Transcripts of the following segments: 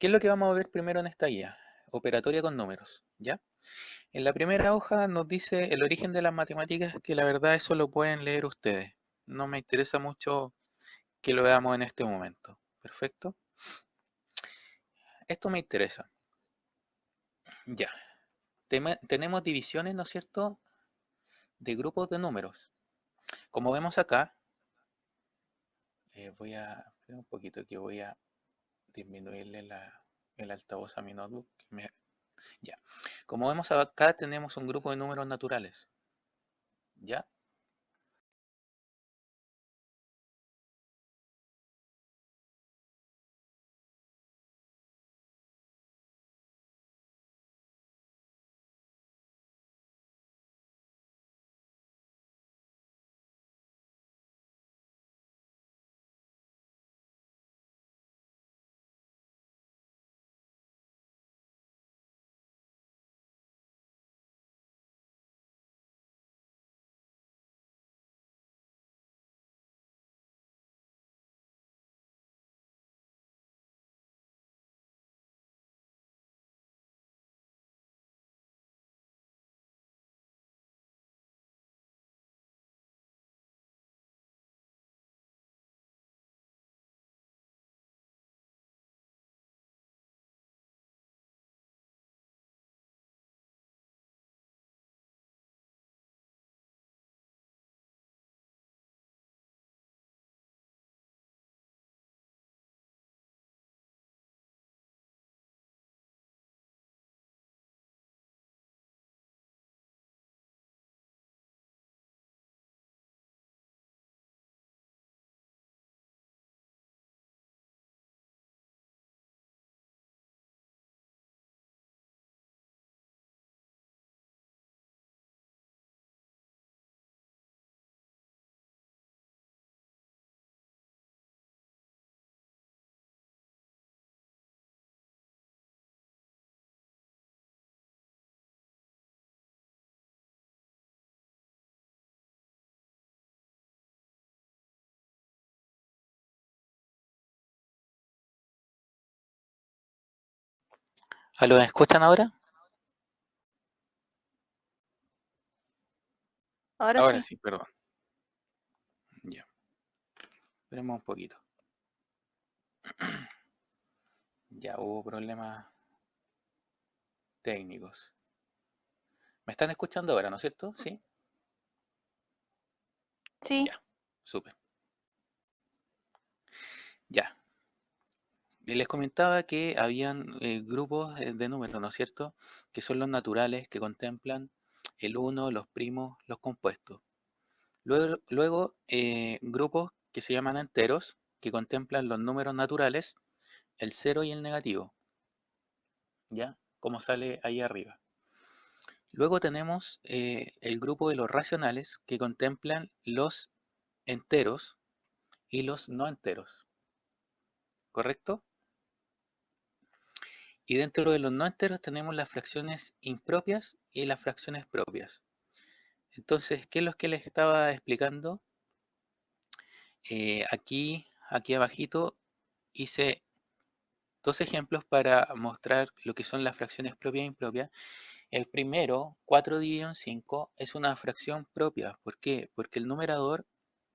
¿Qué es lo que vamos a ver primero en esta guía? Operatoria con números, ¿ya? En la primera hoja nos dice el origen de las matemáticas, que la verdad eso lo pueden leer ustedes. No me interesa mucho que lo veamos en este momento. Perfecto. Esto me interesa. Ya. Tenemos divisiones, ¿no es cierto?, de grupos de números. Como vemos acá, voy a... espera un poquito que voy a disminuirle el altavoz a mi notebook. Ya. Como vemos acá tenemos un grupo de números naturales. ¿Ya? ¿Lo escuchan ahora? Ahora Ahora sí. sí, perdón. Ya. Esperemos un poquito. Ya hubo problemas técnicos. ¿Me están escuchando ahora, no es cierto? ¿Sí? Sí. Ya. Súper. Ya. Y les comentaba que habían grupos de números, ¿no es cierto? Que son los naturales, que contemplan el uno, los primos, los compuestos. Luego grupos que se llaman enteros, que contemplan los números naturales, el cero y el negativo, ¿ya? Como sale ahí arriba. Luego tenemos el grupo de los racionales, que contemplan los enteros y los no enteros, ¿correcto? Y dentro de los no enteros tenemos las fracciones impropias y las fracciones propias. Entonces, ¿qué es lo que les estaba explicando? Aquí abajito hice dos ejemplos para mostrar lo que son las fracciones propias e impropias. El primero, 4 dividido en 5, es una fracción propia. ¿Por qué? Porque el numerador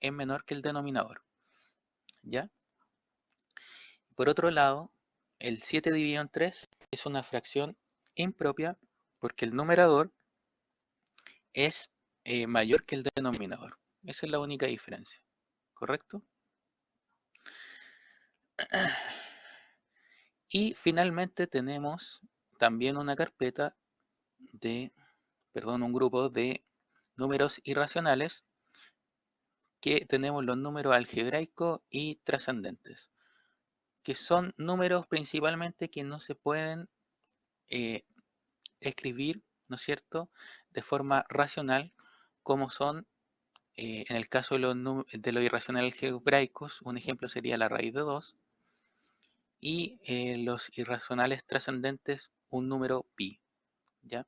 es menor que el denominador, ¿ya? Por otro lado, el 7 dividido en 3 es una fracción impropia porque el numerador es mayor que el denominador. Esa es la única diferencia, ¿correcto? Y finalmente tenemos también una carpeta de, perdón, un grupo de números irracionales, que tenemos los números algebraicos y trascendentes, que son números principalmente que no se pueden eh, escribir, ¿no es cierto?, de forma racional, como son, en el caso de los irracionales algebraicos, un ejemplo sería la raíz de 2, y los irracionales trascendentes, un número pi, ¿ya?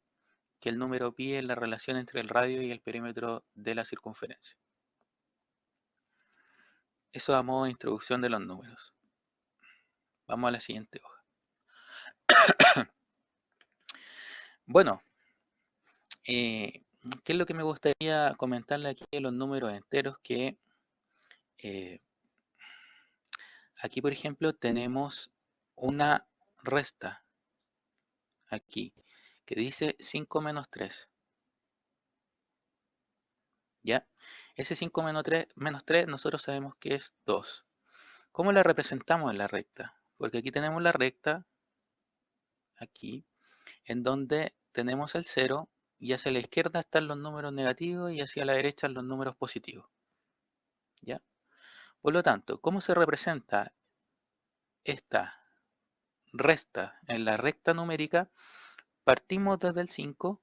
Que el número pi es la relación entre el radio y el perímetro de la circunferencia. Eso a modo de introducción de los números. Vamos a la siguiente hoja. Bueno, ¿qué es lo que me gustaría comentarle aquí de los números enteros? Que eh, aquí, por ejemplo, tenemos una resta aquí que dice 5 menos 3, ¿ya? Ese 5 menos 3 nosotros sabemos que es 2. ¿Cómo la representamos en la recta? Porque aquí tenemos la recta, aquí, en donde tenemos el 0 y hacia la izquierda están los números negativos y hacia la derecha los números positivos, ¿ya? Por lo tanto, ¿cómo se representa esta resta en la recta numérica? Partimos desde el 5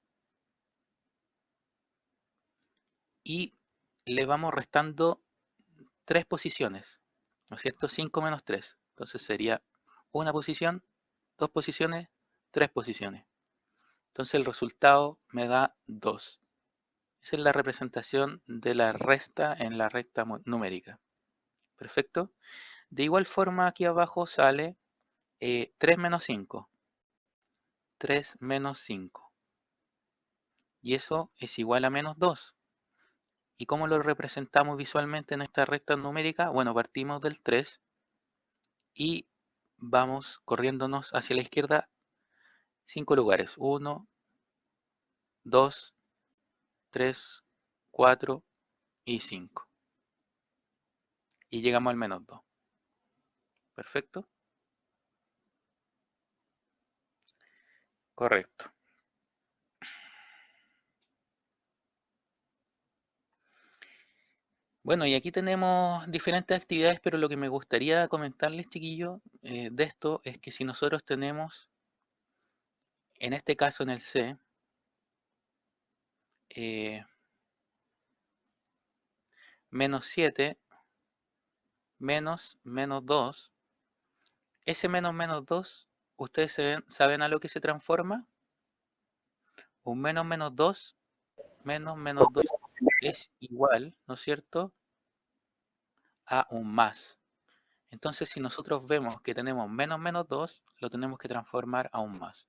y le vamos restando 3 posiciones, ¿no es cierto? 5 menos 3. Entonces sería una posición, 2 posiciones, 3 posiciones. Entonces el resultado me da 2. Esa es la representación de la resta en la recta numérica. Perfecto. De igual forma aquí abajo sale 3 menos 5. 3 menos 5. Y eso es igual a menos 2. ¿Y cómo lo representamos visualmente en esta recta numérica? Bueno, partimos del 3 y vamos corriéndonos hacia la izquierda 5 lugares. 1, 2, 3, 4 y 5. Y llegamos al menos 2. Perfecto. Correcto. Bueno, y aquí tenemos diferentes actividades, pero lo que me gustaría comentarles, chiquillos, de esto es que si nosotros tenemos, en este caso en el C, menos 7 menos 2, ese menos 2, ¿ustedes saben a lo que se transforma? Un menos 2 menos 2 es igual, ¿no es cierto?, a un más. Entonces, si nosotros vemos que tenemos menos 2, lo tenemos que transformar a un más.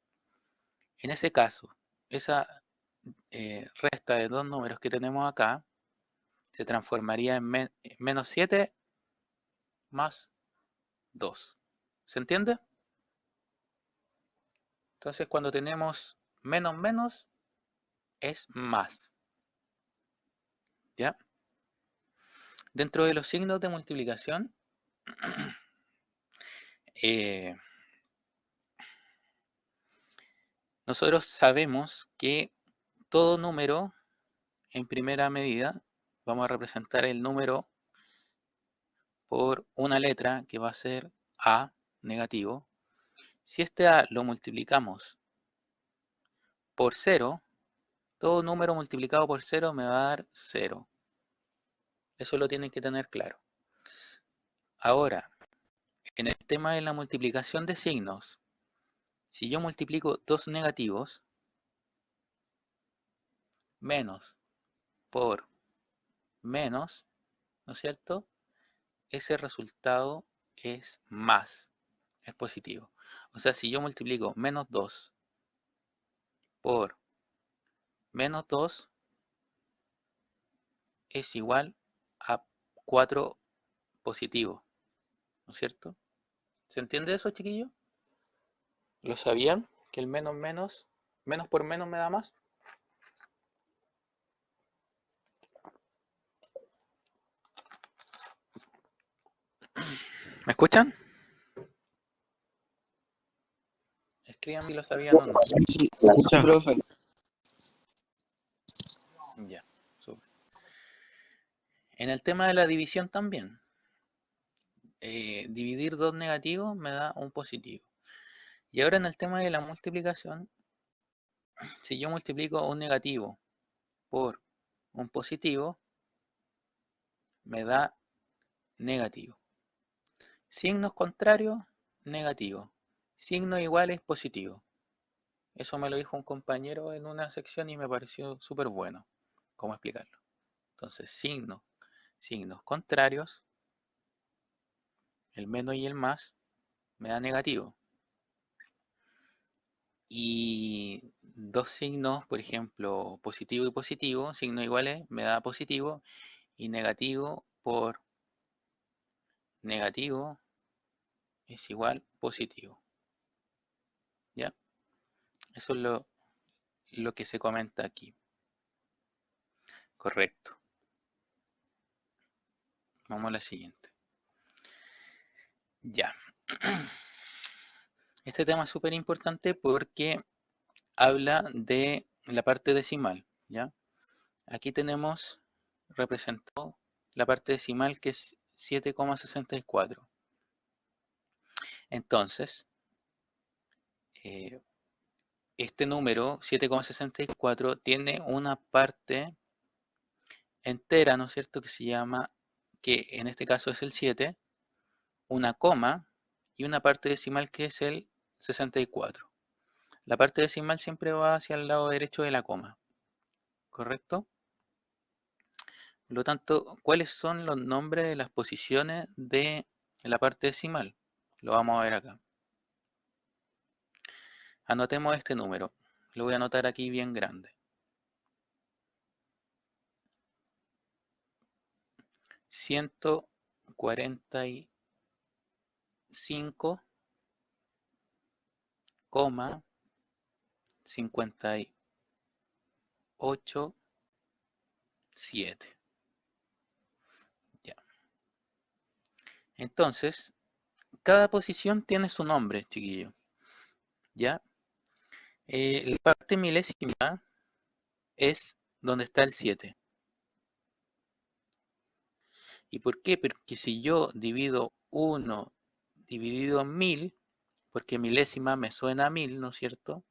En ese caso, esa resta de dos números que tenemos acá se transformaría en menos 7 más 2. ¿Se entiende? Entonces, cuando tenemos menos es más. ¿Ya? Dentro de los signos de multiplicación, eh, nosotros sabemos que todo número, en primera medida, vamos a representar el número por una letra que va a ser A, negativo. Si este A lo multiplicamos por 0, todo número multiplicado por 0 me va a dar 0. Eso lo tienen que tener claro. Ahora, en el tema de la multiplicación de signos, si yo multiplico dos negativos, menos por menos, ¿no es cierto?, ese resultado es más, es positivo. O sea, si yo multiplico menos 2 por menos 2, es igual a 4 positivo, ¿no es cierto? ¿Se entiende eso, chiquillos? ¿Lo sabían? Que el menos por menos me da más. ¿Me escuchan? Escriban si lo sabían o no. Sí, escucha, profe. Ya, súper. En el tema de la división también. Dividir dos negativos me da un positivo. Y ahora en el tema de la multiplicación, si yo multiplico un negativo por un positivo, me da negativo. Signos contrarios, negativo. Signos iguales, positivo. Eso me lo dijo un compañero en una sección y me pareció súper bueno. ¿Cómo explicarlo? Entonces, signos contrarios, el menos y el más, me da negativo. y dos signos, por ejemplo, positivo y positivo, signos iguales, me da positivo, y negativo por negativo es igual positivo. ¿Ya? Eso es lo que se comenta aquí. Correcto. Vamos a la siguiente. Ya. Este tema es súper importante porque habla de la parte decimal, ¿ya? Aquí tenemos representado la parte decimal que es 7,64. Entonces, eh, este número 7,64 tiene una parte entera, ¿no es cierto?, que se llama, que en este caso es el 7, una coma y una parte decimal que es el 64. La parte decimal siempre va hacia el lado derecho de la coma, ¿correcto? Por lo tanto, ¿cuáles son los nombres de las posiciones de la parte decimal? Lo vamos a ver acá. Anotemos este número. Lo voy a anotar aquí bien grande. 145,58,7. Ya. Entonces, cada posición tiene su nombre, chiquillo. ¿Ya? La parte milésima es donde está el 7. ¿Y por qué? Porque si yo divido 1 dividido en 1000, porque milésima me suena a 1000, ¿no es cierto?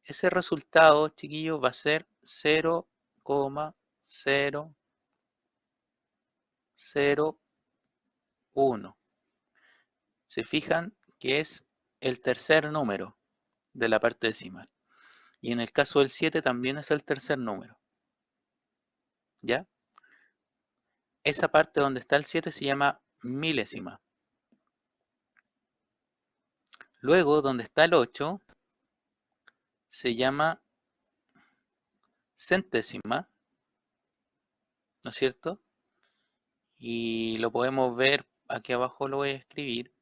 Ese resultado, chiquillos, va a ser 0,001. Se fijan que es el tercer número de la parte decimal. Y en el caso del 7 también es el tercer número. ¿Ya? Esa parte donde está el 7 se llama milésima. Luego, donde está el 8, se llama centésima, ¿no es cierto? Y lo podemos ver, aquí abajo lo voy a escribir,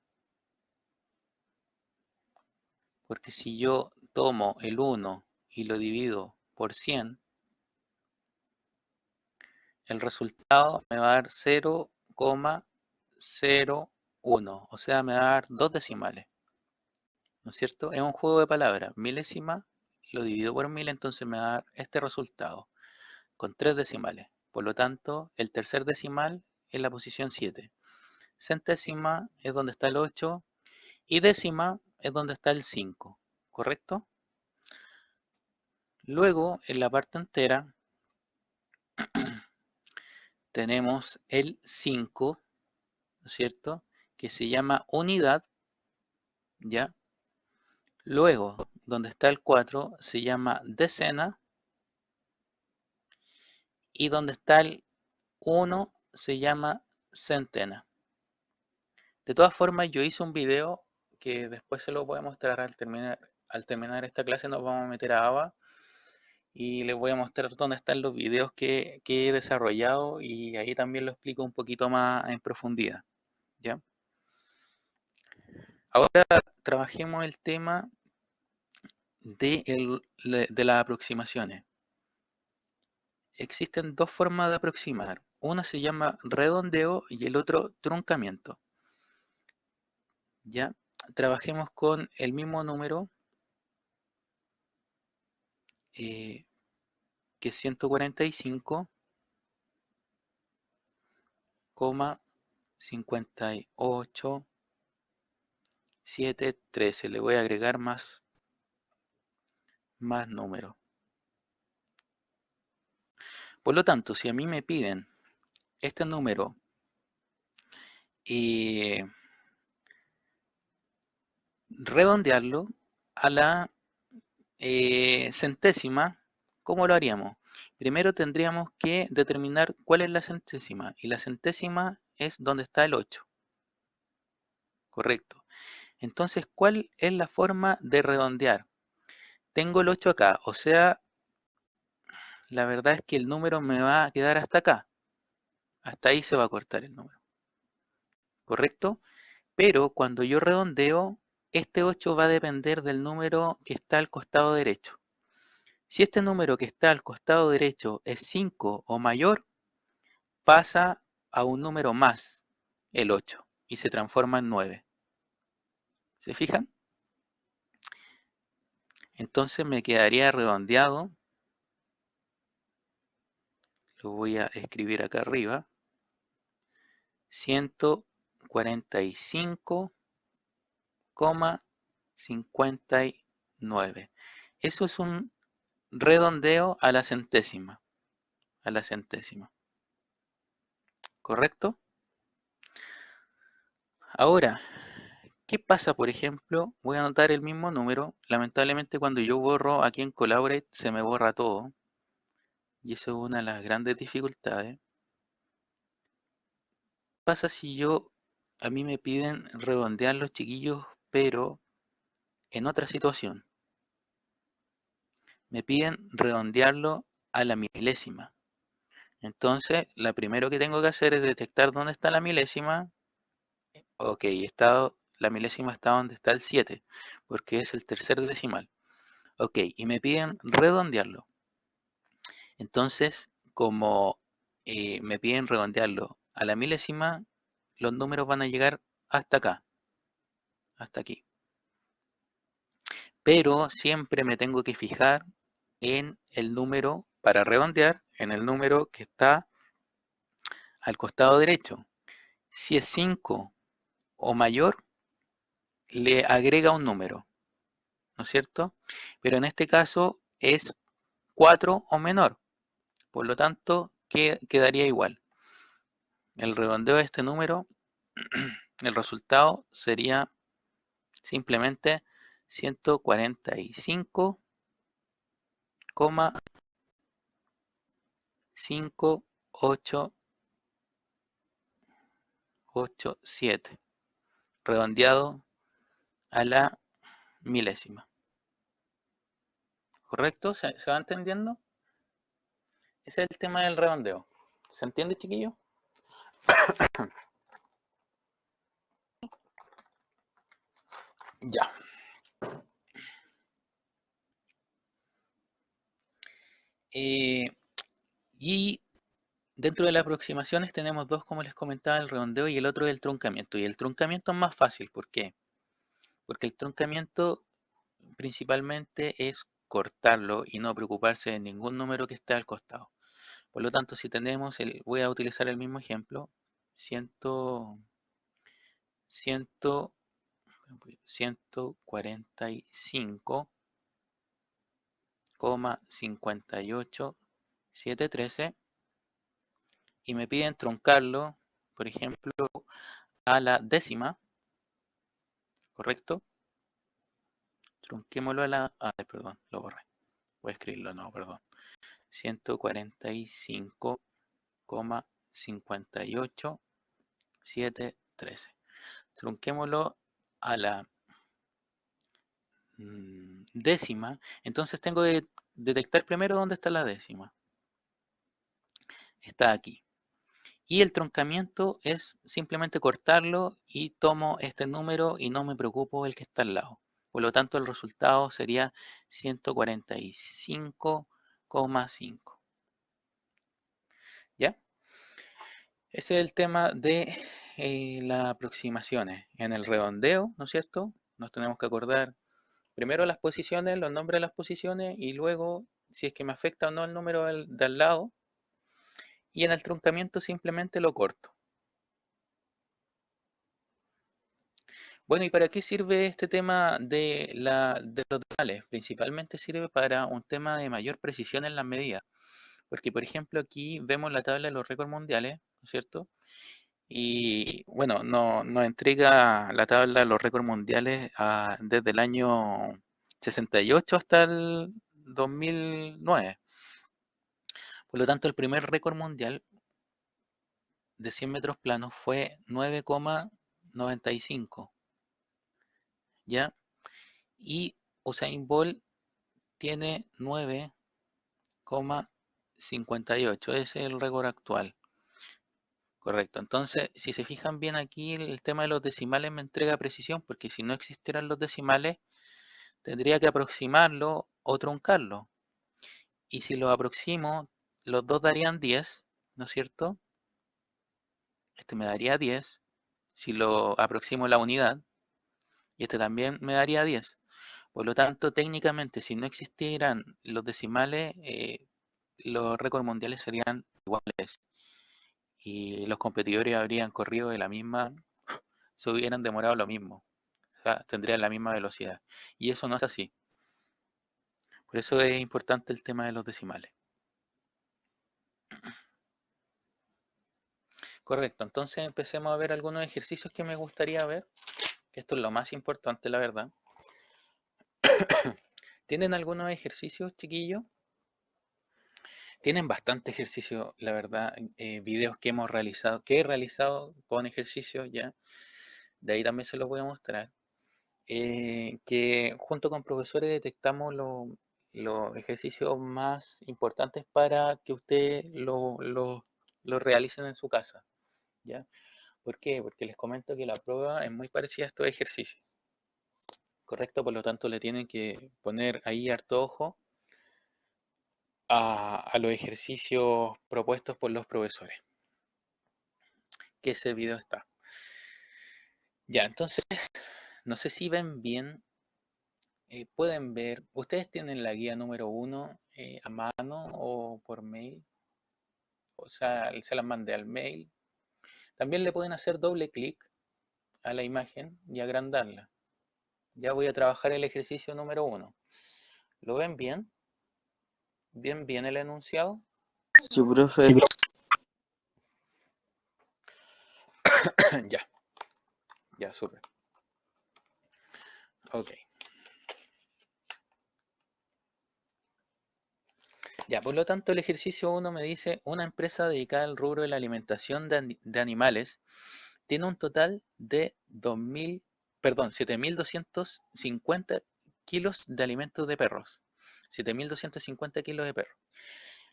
porque si yo tomo el 1 y lo divido por 100, el resultado me va a dar 0,01, o sea, me va a dar dos decimales, ¿no es cierto? Es un juego de palabras, milésima lo divido por 1000, entonces me va a dar este resultado, con tres decimales. Por lo tanto, el tercer decimal es la posición 7. Centésima es donde está el 8 y décima es donde está el 5, ¿correcto? Luego, en la parte entera, tenemos el 5, ¿no es cierto? Que se llama unidad, ¿ya? Luego, donde está el 4, se llama decena. Y donde está el 1, se llama centena. De todas formas, yo hice un video que después se lo voy a mostrar al terminar esta clase. Nos vamos a meter a ABA y les voy a mostrar dónde están los videos que he desarrollado y ahí también lo explico un poquito más en profundidad, ¿ya? Ahora trabajemos el tema de las aproximaciones. Existen dos formas de aproximar. Una se llama redondeo y el otro truncamiento, ¿ya? Trabajemos con el mismo número, que es 145,58,713. Le voy a agregar más números. Por lo tanto, si a mí me piden este número y redondearlo a la centésima, ¿cómo lo haríamos? Primero tendríamos que determinar cuál es la centésima, y la centésima es donde está el 8, correcto. Entonces, ¿cuál es la forma de redondear? tengo el 8 acá, o sea, la verdad es que el número me va a quedar hasta acá. Hasta ahí se va a cortar el número, ¿correcto? Pero cuando yo redondeo, este 8 va a depender del número que está al costado derecho. Si este número que está al costado derecho es 5 o mayor, pasa a un número más, el 8, y se transforma en 9. ¿Se fijan? Entonces me quedaría redondeado, lo voy a escribir acá arriba, 145,59. Eso es un redondeo a la centésima, ¿correcto? Ahora, ¿qué pasa, por ejemplo? Voy a anotar el mismo número. Lamentablemente cuando yo borro aquí en Collaborate se me borra todo. Y eso es una de las grandes dificultades. ¿Qué pasa si a mí me piden redondear los chiquillos, pero en otra situación? Me piden redondearlo a la milésima. Entonces, lo primero que tengo que hacer es detectar dónde está la milésima. Ok, la milésima está donde está el 7, porque es el tercer decimal. Ok, y me piden redondearlo. Entonces, como me piden redondearlo a la milésima, los números van a llegar hasta acá, hasta aquí. Pero siempre me tengo que fijar en el número, para redondear, en el número que está al costado derecho. Si es 5 o mayor, le agrega un número, ¿no es cierto? Pero en este caso es 4 o menor, por lo tanto quedaría igual. El redondeo de este número, el resultado sería simplemente 145,5887, redondeado a la milésima. ¿Correcto? ¿Se va entendiendo? Ese es el tema del redondeo. ¿Se entiende, chiquillo? Ya. Eh, y dentro de las aproximaciones tenemos dos, como les comentaba, el redondeo y el otro es el truncamiento. Y el truncamiento es más fácil. ¿Por qué? Porque el truncamiento principalmente es cortarlo y no preocuparse de ningún número que esté al costado. Por lo tanto, si tenemos voy a utilizar el mismo ejemplo, 100, 100, 145,58713, y me piden truncarlo, por ejemplo, a la décima, ¿correcto? Trunquémoslo a la... Ay, perdón, lo borré. Voy a escribirlo, no, perdón. 145,58713. Trunquémoslo a la décima. Entonces tengo que detectar primero dónde está la décima. Está aquí. Y el truncamiento es simplemente cortarlo y tomo este número y no me preocupo el que está al lado. Por lo tanto, el resultado sería 145,5. ¿Ya? Ese es el tema de las aproximaciones. En el redondeo, ¿no es cierto? Nos tenemos que acordar primero las posiciones, los nombres de las posiciones y luego si es que me afecta o no el número de al lado. Y en el truncamiento simplemente lo corto. Bueno, ¿y para qué sirve este tema de los decimales? Principalmente sirve para un tema de mayor precisión en las medidas. Porque, por ejemplo, aquí vemos la tabla de los récords mundiales, ¿no es cierto? Y bueno, nos entrega la tabla de los récords mundiales desde el año 68 hasta el 2009. Por lo tanto, el primer récord mundial de 100 metros planos fue 9,95, ¿ya? Y Usain Bolt tiene 9,58. Ese es el récord actual. Correcto. Entonces, si se fijan bien aquí, el tema de los decimales me entrega precisión, porque si no existieran los decimales, tendría que aproximarlo o truncarlo. Y si lo aproximo, los dos darían 10, ¿no es cierto? Este me daría 10. Si lo aproximo la unidad, y este también me daría 10. Por lo tanto, técnicamente, si no existieran los decimales, los récords mundiales serían iguales. Y los competidores habrían corrido de la misma, se hubieran demorado lo mismo. O sea, tendrían la misma velocidad. Y eso no es así. Por eso es importante el tema de los decimales. Correcto. Entonces empecemos a ver algunos ejercicios que me gustaría ver. Que esto es lo más importante, la verdad. ¿Tienen algunos ejercicios, chiquillos? Tienen bastante ejercicio, la verdad, videos que hemos realizado, que he realizado con ejercicios ya, de ahí también se los voy a mostrar, que junto con profesores detectamos los ejercicios más importantes para que ustedes lo realicen en su casa, ¿ya? ¿Por qué? Porque les comento que la prueba es muy parecida a estos ejercicios, ¿correcto? Por lo tanto, le tienen que poner ahí harto ojo a los ejercicios propuestos por los profesores, que ese video está. Ya, entonces, no sé si ven bien, pueden ver, ustedes tienen la guía número 1 a mano o por mail, o sea, se las mandé al mail. También le pueden hacer doble clic a la imagen y agrandarla. Ya voy a trabajar el ejercicio número 1. ¿Lo ven bien? ¿Bien, bien el enunciado? Sí, profe. Ya, ya, súper. Ok. Ya, por lo tanto, el ejercicio 1 me dice, una empresa dedicada al rubro de la alimentación de animales tiene un total de 7.250 kilos de alimentos de perros. 7.250 kilos de perros,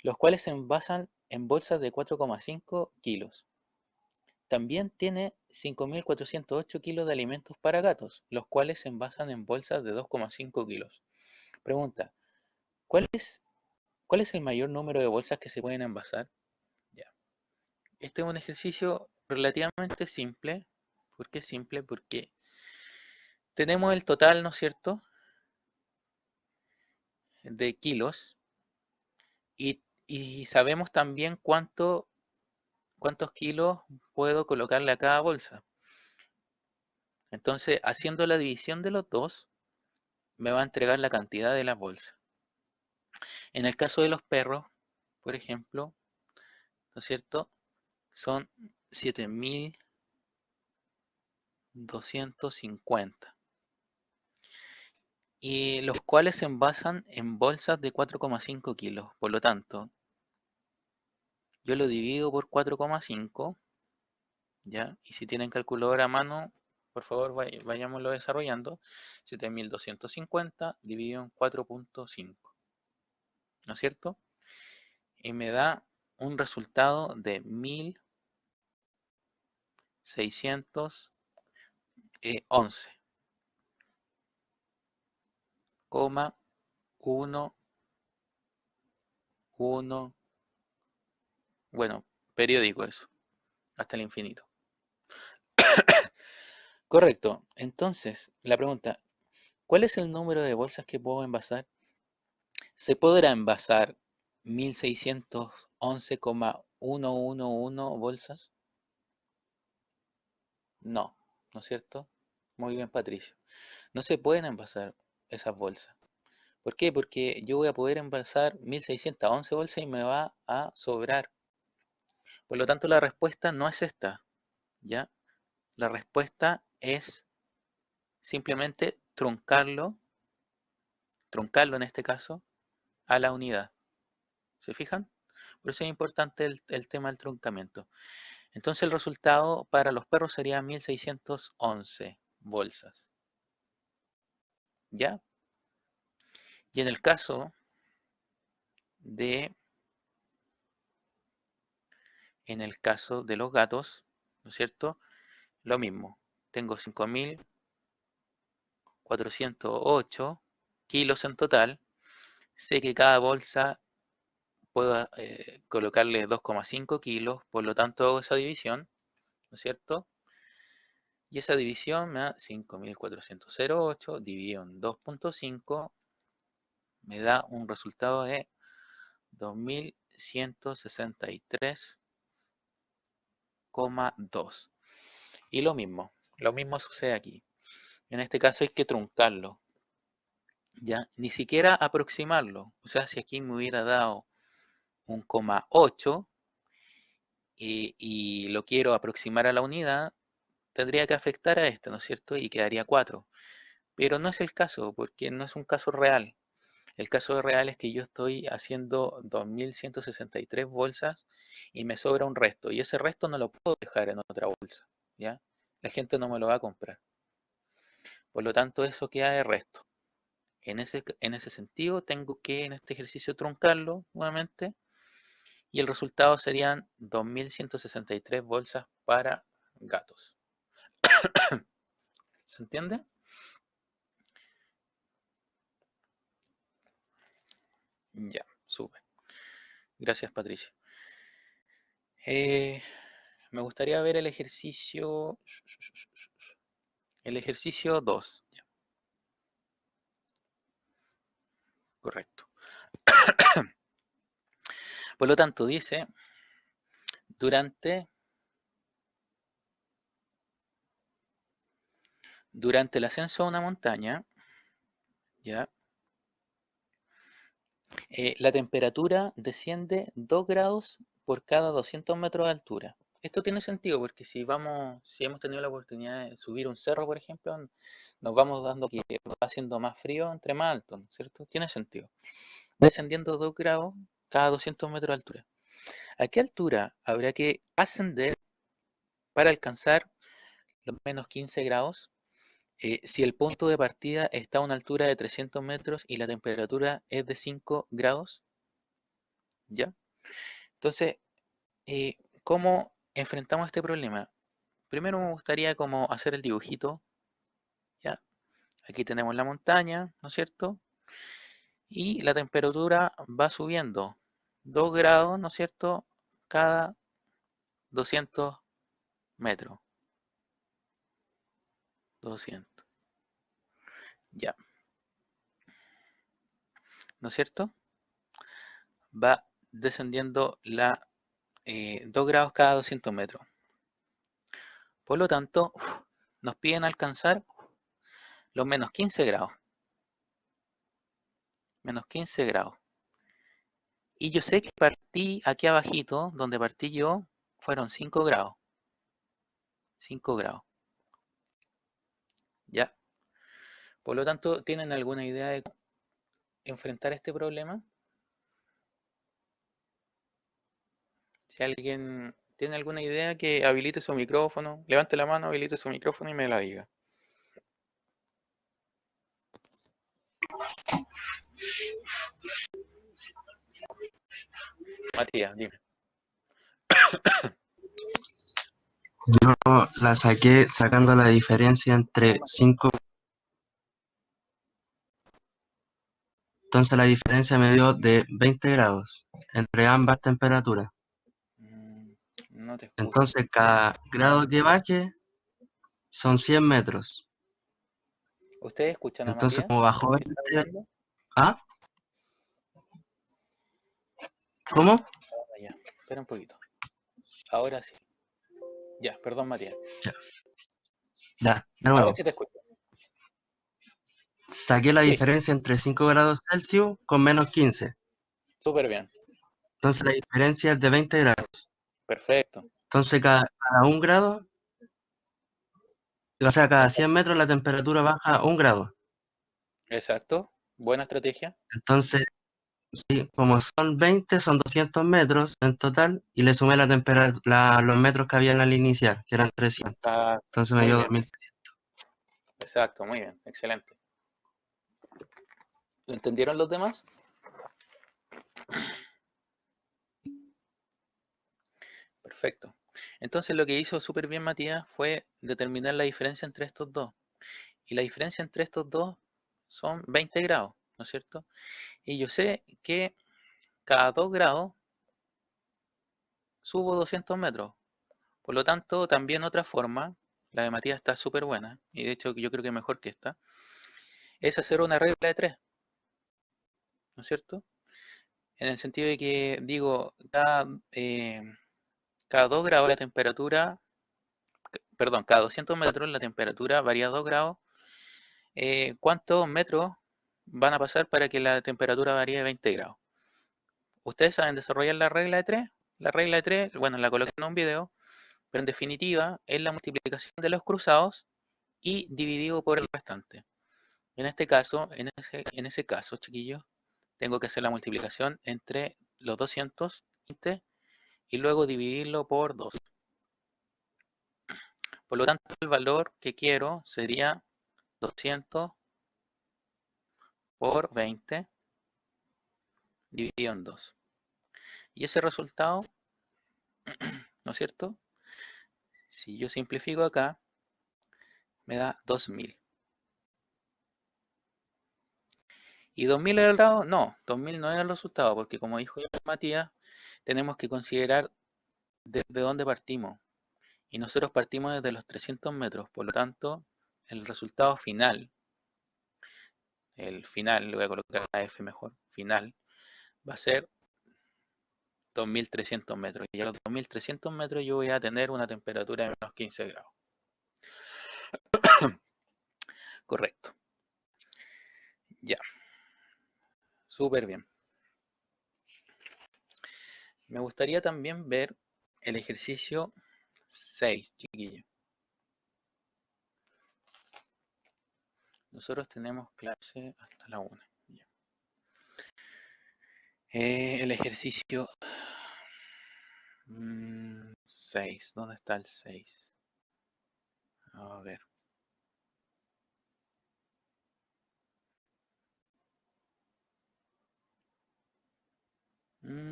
los cuales se envasan en bolsas de 4,5 kilos. También tiene 5.408 kilos de alimentos para gatos, los cuales se envasan en bolsas de 2,5 kilos. Pregunta, ¿cuál es el mayor número de bolsas que se pueden envasar? Ya. Este es un ejercicio relativamente simple. ¿Por qué simple? Porque tenemos el total, ¿no es cierto?, de kilos y sabemos también cuántos kilos puedo colocarle a cada bolsa. Entonces, haciendo la división de los dos, me va a entregar la cantidad de las bolsas. En el caso de los perros, por ejemplo, ¿no es cierto?, son 7.250. Y los cuales se envasan en bolsas de 4,5 kilos. Por lo tanto, yo lo divido por 4,5, ¿ya? Y si tienen calculadora a mano, por favor vayámoslo desarrollando. 7.250 dividido en 4,5, ¿no es cierto? Y me da un resultado de 1.611,11, bueno, periódico eso, hasta el infinito. Correcto. Entonces, la pregunta, ¿cuál es el número de bolsas que puedo envasar? ¿Se podrá envasar 1.611,111 bolsas? No, ¿no es cierto? Muy bien, Patricio. No se pueden envasar esas bolsas. ¿Por qué? Porque yo voy a poder envasar 1.611 bolsas y me va a sobrar. Por lo tanto, la respuesta no es esta, ¿ya? La respuesta es simplemente truncarlo en este caso, a la unidad. ¿Se fijan? Por eso es importante el tema del truncamiento. Entonces el resultado para los perros sería 1.611 bolsas. ¿Ya? Y en el caso de los gatos, ¿no es cierto? Lo mismo. Tengo 5.408 kilos en total. Sé que cada bolsa puedo colocarle 2,5 kilos, por lo tanto hago esa división, ¿no es cierto? Y esa división me da 5.408 dividido en 2,5, me da un resultado de 2.163,2. Y lo mismo sucede aquí. En este caso hay que truncarlo, ¿ya? Ni siquiera aproximarlo. O sea, si aquí me hubiera dado un 8 y lo quiero aproximar a la unidad, tendría que afectar a este, ¿no es cierto? Y quedaría 4. Pero no es el caso, porque no es un caso real. El caso real es que yo estoy haciendo 2.163 bolsas y me sobra un resto. Y ese resto no lo puedo dejar en otra bolsa, ¿ya? La gente no me lo va a comprar. Por lo tanto, eso queda de resto. En ese sentido, tengo que en este ejercicio truncarlo nuevamente y el resultado serían 2.163 bolsas para gatos. ¿Se entiende? Ya, súper. Gracias, Patricio. Me gustaría ver el ejercicio 2. Ya, correcto. Por lo tanto, dice, durante el ascenso a una montaña, ya, la temperatura desciende 2 grados por cada 200 metros de altura. Esto tiene sentido porque si hemos tenido la oportunidad de subir un cerro, por ejemplo, nos vamos dando que va haciendo más frío entre más alto, ¿no es cierto? Tiene sentido. Descendiendo 2 grados cada 200 metros de altura. ¿A qué altura habrá que ascender para alcanzar los menos 15 grados? Si el punto de partida está a una altura de 300 metros y la temperatura es de 5 grados, ¿ya? Entonces, ¿cómo enfrentamos este problema? Primero me gustaría como hacer el dibujito, ¿ya? Aquí tenemos la montaña, ¿no es cierto? Y la temperatura va subiendo 2 grados, ¿no es cierto? Cada 200 metros. 200, ya, ¿no es cierto? Va descendiendo 2 grados cada 200 metros. Por lo tanto, nos piden alcanzar los menos 15 grados. Menos 15 grados. Y yo sé que partí aquí abajito, donde partí yo, fueron 5 grados. 5 grados. ¿Ya? Por lo tanto, ¿tienen alguna idea de enfrentar este problema? Si alguien tiene alguna idea, que habilite su micrófono, levante la mano, habilite su micrófono y me la diga. Matías, dime. Yo la saqué sacando la diferencia entre 5. Entonces la diferencia me dio de 20 grados entre ambas temperaturas. No te escucho. Entonces cada grado que baje son 100 metros. ¿Ustedes escuchan a Entonces Matías? como bajó ¿Qué está 20... hablando? ¿Ah? ¿Cómo? Ah, ya, espera un poquito. Ahora sí. Ya, perdón, Matías. Ya, de Ahora nuevo. sí te escucho. Saqué la Sí, diferencia entre 5 grados Celsius con menos 15. súper bien. Entonces la diferencia es de 20 grados. Perfecto. Entonces cada 1 grado, o sea, cada 100 Exacto. metros la temperatura baja 1 grado. Exacto. Buena estrategia. Entonces, sí, como son 20, son 200 metros en total, y le sumé los metros que habían al iniciar, que eran 300. Exacto. Entonces me Muy dio bien. 2000. Exacto, muy bien. Excelente. ¿Lo entendieron los demás? Perfecto. Entonces lo que hizo súper bien Matías fue determinar la diferencia entre estos dos. Y la diferencia entre estos dos son 20 grados, ¿no es cierto? Y yo sé que cada 2 grados subo 200 metros. Por lo tanto, también otra forma, la de Matías está súper buena, y de hecho yo creo que mejor que esta, es hacer una regla de 3, ¿no es cierto? En el sentido de que, digo, cada 2 grados la temperatura, perdón, cada 200 metros la temperatura varía 2 grados. ¿Cuántos metros van a pasar para que la temperatura varíe 20 grados? ¿Ustedes saben desarrollar la regla de 3? La regla de 3, bueno, la coloqué en un video, pero en definitiva es la multiplicación de los cruzados y dividido por el restante. En este caso, en ese caso, chiquillos, tengo que hacer la multiplicación entre los 220 y luego dividirlo por 2. Por lo tanto, el valor que quiero sería 200 por 20 dividido en 2. Y ese resultado, ¿no es cierto? Si yo simplifico acá, me da 2000. ¿Y 2000 es el resultado? No, 2000 no es el resultado, porque como dijo ya Matías, tenemos que considerar desde dónde partimos. Y nosotros partimos desde los 300 metros, por lo tanto, el resultado final, le voy a colocar la F mejor, final, va a ser 2300 metros. Y a los 2300 metros yo voy a tener una temperatura de menos 15 grados. Correcto. Ya, súper bien. Me gustaría también ver el ejercicio 6, chiquillos. Nosotros tenemos clase hasta la 1. El ejercicio 6. ¿Dónde está el 6? A ver.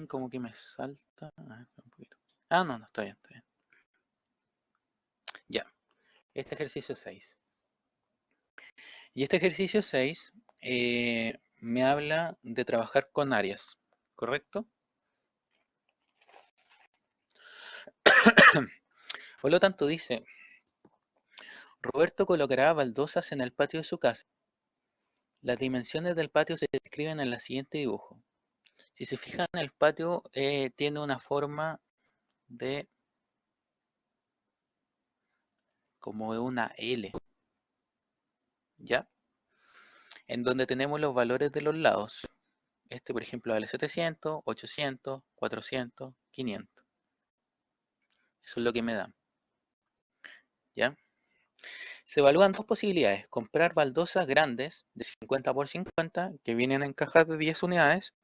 Como que me salta. A ver, un poquito. Ah, no, no, está bien, está bien. Ya, este ejercicio 6. Y este ejercicio 6 me habla de trabajar con áreas, ¿correcto? Por lo tanto, dice, Roberto colocará baldosas en el patio de su casa. Las dimensiones del patio se describen en el siguiente dibujo. Si se fijan, el patio tiene una forma de como de una L, ¿ya? En donde tenemos los valores de los lados. Este, por ejemplo, vale 700, 800, 400, 500. Eso es lo que me da, ¿ya? Se evalúan dos posibilidades: comprar baldosas grandes de 50 por 50 que vienen en cajas de 10 unidades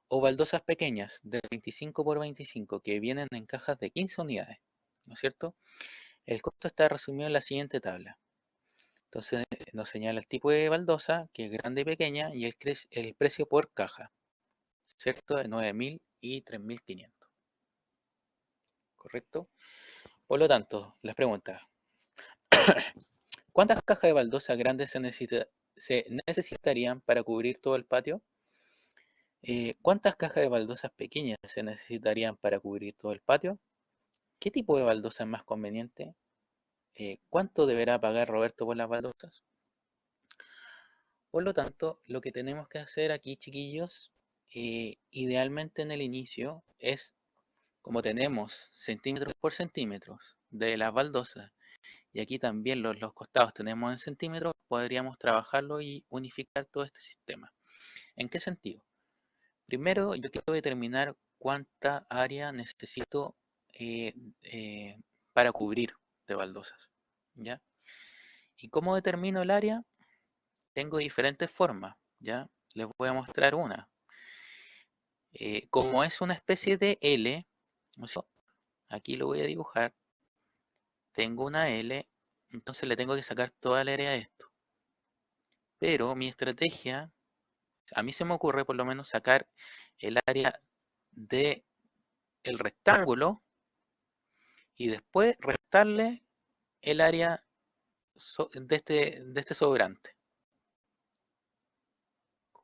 o baldosas pequeñas de 25 por 25 que vienen en cajas de 15 unidades, ¿no es cierto? El costo está resumido en la siguiente tabla. Entonces nos señala el tipo de baldosa, que es grande y pequeña, y el precio por caja, ¿cierto? De 9000 y 3500, ¿correcto? Por lo tanto, las preguntas: ¿cuántas cajas de baldosa grandes se necesitarían para cubrir todo el patio? ¿Cuántas cajas de baldosas pequeñas se necesitarían para cubrir todo el patio? ¿Qué tipo de baldosa es más conveniente? ¿Cuánto deberá pagar Roberto por las baldosas? Por lo tanto, lo que tenemos que hacer aquí, chiquillos, idealmente en el inicio es, como tenemos centímetros por centímetros de las baldosas, y aquí también los costados tenemos en centímetros, podríamos trabajarlo y unificar todo este sistema. ¿En qué sentido? Primero, yo quiero determinar cuánta área necesito eh, eh, para cubrir de baldosas, ¿ya? ¿Y cómo determino el área? Tengo diferentes formas, ¿ya? Les voy a mostrar una. Como es una especie de L, ¿no es cierto? Aquí lo voy a dibujar. Tengo una L, entonces le tengo que sacar toda la área a esto. Pero mi estrategia A mí se me ocurre por lo menos sacar el área del rectángulo y después restarle el área de este sobrante,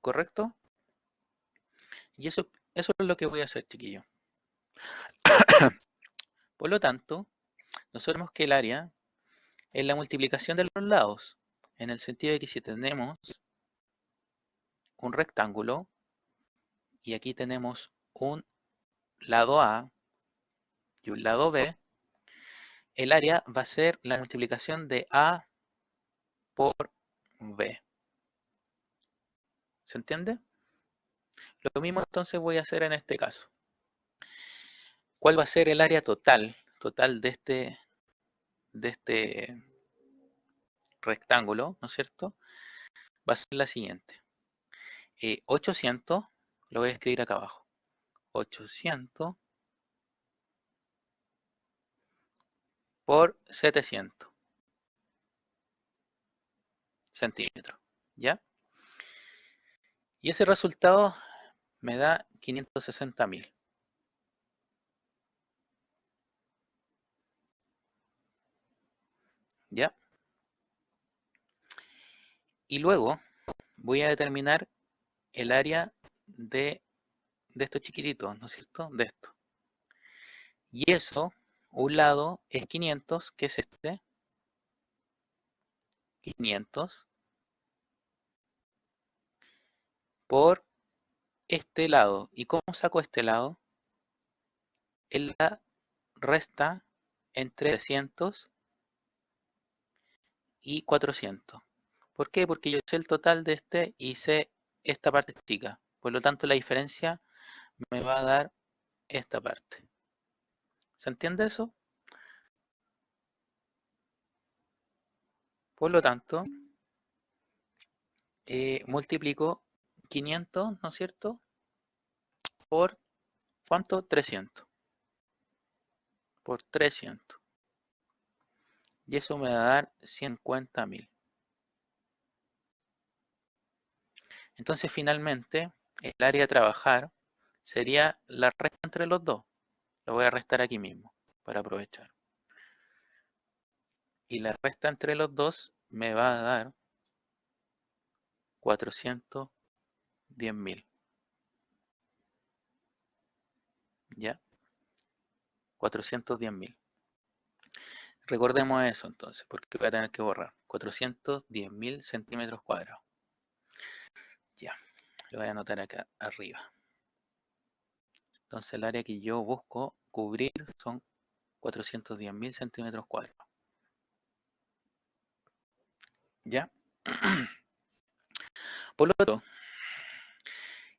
¿correcto? Y eso es lo que voy a hacer, chiquillo. Por lo tanto, nosotros vemos que el área es la multiplicación de los lados, en el sentido de que si tenemos un rectángulo y aquí tenemos un lado A y un lado B, el área va a ser la multiplicación de A por B. ¿Se entiende? Lo mismo entonces voy a hacer en este caso. ¿Cuál va a ser el área total de este rectángulo, ¿no es cierto? Va a ser la siguiente. 800, lo voy a escribir acá abajo. 800 por 700 centímetros, ¿ya? Y ese resultado me da 560.000, ¿ya? Y luego voy a determinar el área de estos chiquititos, ¿no es cierto? De esto. Y eso, un lado es 500, que es este, 500 por este lado. ¿Y cómo saco este lado? Él la resta entre 300 y 400. ¿Por qué? Porque yo sé el total de este y sé esta parte chica. Por lo tanto, la diferencia me va a dar esta parte. ¿Se entiende eso? Por lo tanto, multiplico 500, ¿no es cierto? Por, ¿cuánto? 300. Por 300. Y eso me va a dar 50.000. Entonces, finalmente, el área a trabajar sería la resta entre los dos. Lo voy a restar aquí mismo, para aprovechar. Y la resta entre los dos me va a dar 410.000. ¿Ya? 410.000. Recordemos eso entonces, porque voy a tener que borrar. 410.000 centímetros cuadrados. Ya, lo voy a anotar acá arriba. Entonces el área que yo busco cubrir son 410.000 centímetros cuadrados. ¿Ya? Por lo tanto,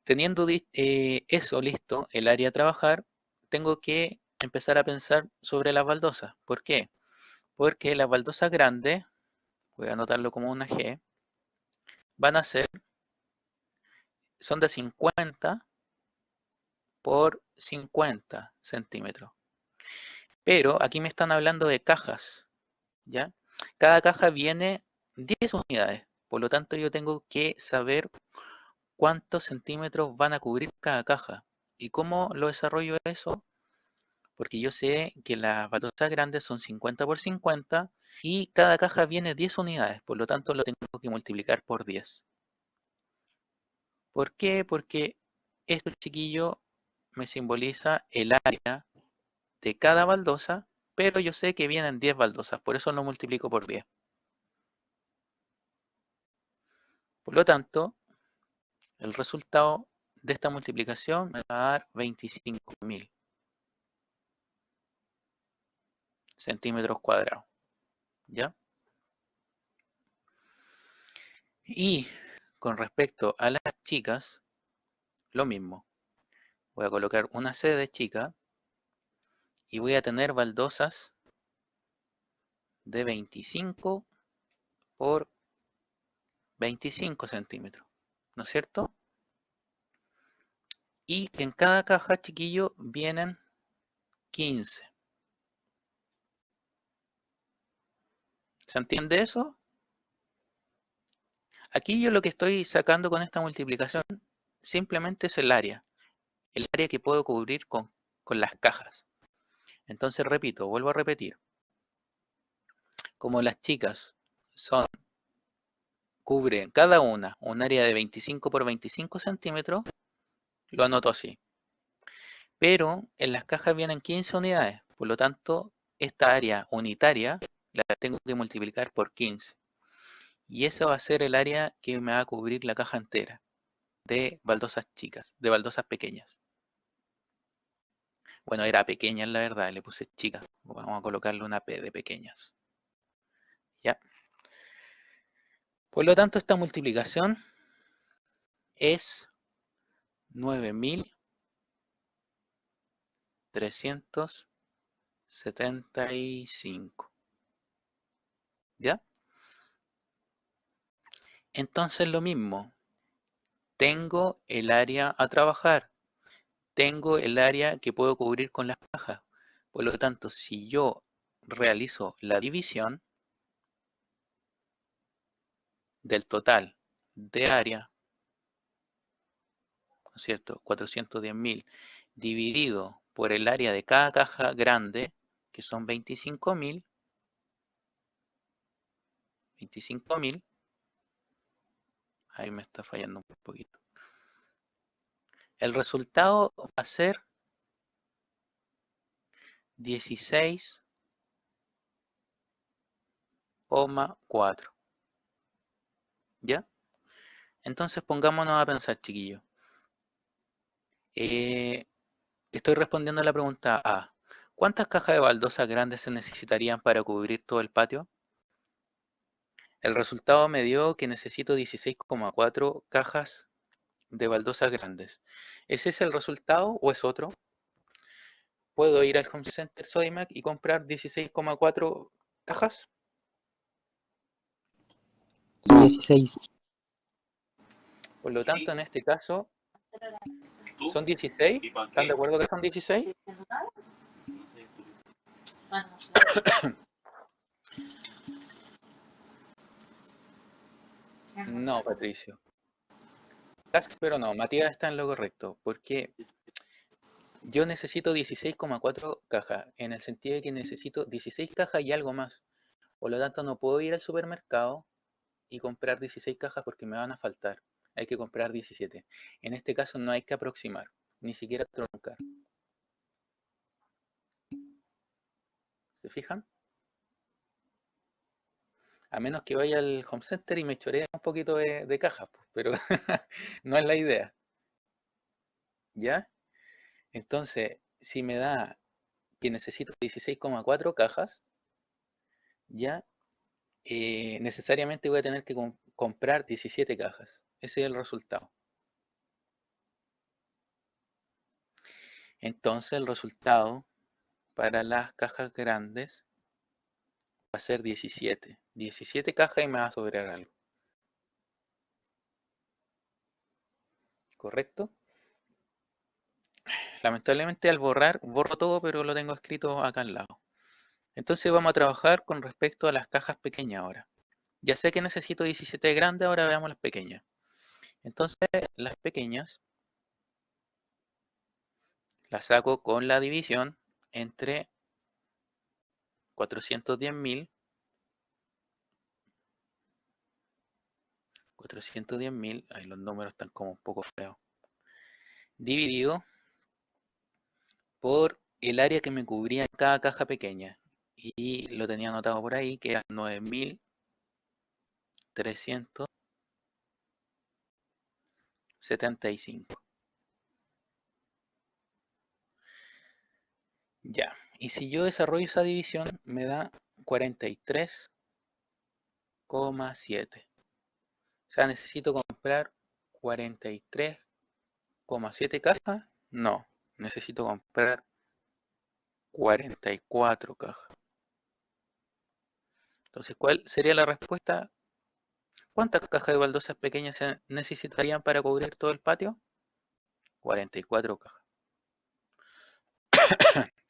teniendo eso listo, el área a trabajar, tengo que empezar a pensar sobre las baldosas. ¿Por qué? Porque las baldosas grandes, voy a anotarlo como una G, van a ser, son de 50 por 50 centímetros. Pero aquí me están hablando de cajas, ¿ya? Cada caja viene 10 unidades, por lo tanto yo tengo que saber cuántos centímetros van a cubrir cada caja. ¿Y cómo lo desarrollo eso? Porque yo sé que las baldosas grandes son 50 por 50 y cada caja viene 10 unidades, por lo tanto lo tengo que multiplicar por 10. ¿Por qué? Porque esto, chiquillo, me simboliza el área de cada baldosa, pero yo sé que vienen 10 baldosas, por eso lo multiplico por 10. Por lo tanto, el resultado de esta multiplicación me va a dar 25.000 centímetros cuadrados, ¿ya? Y con respecto a las chicas, lo mismo. Voy a colocar una C de chica y voy a tener baldosas de 25 por 25 centímetros, ¿no es cierto? Y en cada caja, chiquillo, vienen 15. ¿Se entiende eso? Aquí yo lo que estoy sacando con esta multiplicación simplemente es el área que puedo cubrir con las cajas. Entonces repito, vuelvo a repetir, como las chicas cubren cada una un área de 25 por 25 centímetros, lo anoto así. Pero en las cajas vienen 15 unidades, por lo tanto, esta área unitaria la tengo que multiplicar por 15. Y esa va a ser el área que me va a cubrir la caja entera de baldosas chicas, de baldosas pequeñas. Bueno, era pequeña la verdad, le puse chica. Vamos a colocarle una P de pequeñas. ¿Ya? Por lo tanto, esta multiplicación es 9375. ¿Ya? Entonces lo mismo, tengo el área a trabajar, tengo el área que puedo cubrir con las cajas. Por lo tanto, si yo realizo la división del total de área, ¿no es cierto? 410.000 dividido por el área de cada caja grande, que son 25.000, ahí me está fallando un poquito. El resultado va a ser 16,4. ¿Ya? Entonces pongámonos a pensar, chiquillos. Estoy respondiendo a la pregunta A. ¿Cuántas cajas de baldosas grandes se necesitarían para cubrir todo el patio? El resultado me dio que necesito 16,4 cajas de baldosas grandes. ¿Ese es el resultado o es otro? ¿Puedo ir al Home Center Sodimac y comprar 16,4 cajas? 16. Por lo tanto, en este caso, ¿son 16? ¿Están de acuerdo que son 16? No, Patricio. Casi, pero no. Matías está en lo correcto. Porque yo necesito 16,4 cajas. En el sentido de que necesito 16 cajas y algo más. Por lo tanto, no puedo ir al supermercado y comprar 16 cajas porque me van a faltar. Hay que comprar 17. En este caso no hay que aproximar, ni siquiera truncar. ¿Se fijan? A menos que vaya al home center y me choree un poquito de cajas, pues, pero no es la idea. ¿Ya? Entonces, si me da que necesito 16,4 cajas, ya necesariamente voy a tener que comprar 17 cajas. Ese es el resultado. Entonces, el resultado para las cajas grandes va a ser 17. 17 cajas y me va a sobrar algo. ¿Correcto? Lamentablemente al borrar, borro todo, pero lo tengo escrito acá al lado. Entonces vamos a trabajar con respecto a las cajas pequeñas ahora. Ya sé que necesito 17 grandes, ahora veamos las pequeñas. Entonces las pequeñas las saco con la división entre 410.000, 410.000, ahí los números están como un poco feos, dividido por el área que me cubría en cada caja pequeña. Y lo tenía anotado por ahí, que era 9.375. Ya, y si yo desarrollo esa división, me da 43,7. O sea, necesito comprar 43,7 cajas. No, necesito comprar 44 cajas. Entonces, ¿cuál sería la respuesta? ¿Cuántas cajas de baldosas pequeñas se necesitarían para cubrir todo el patio? 44 cajas.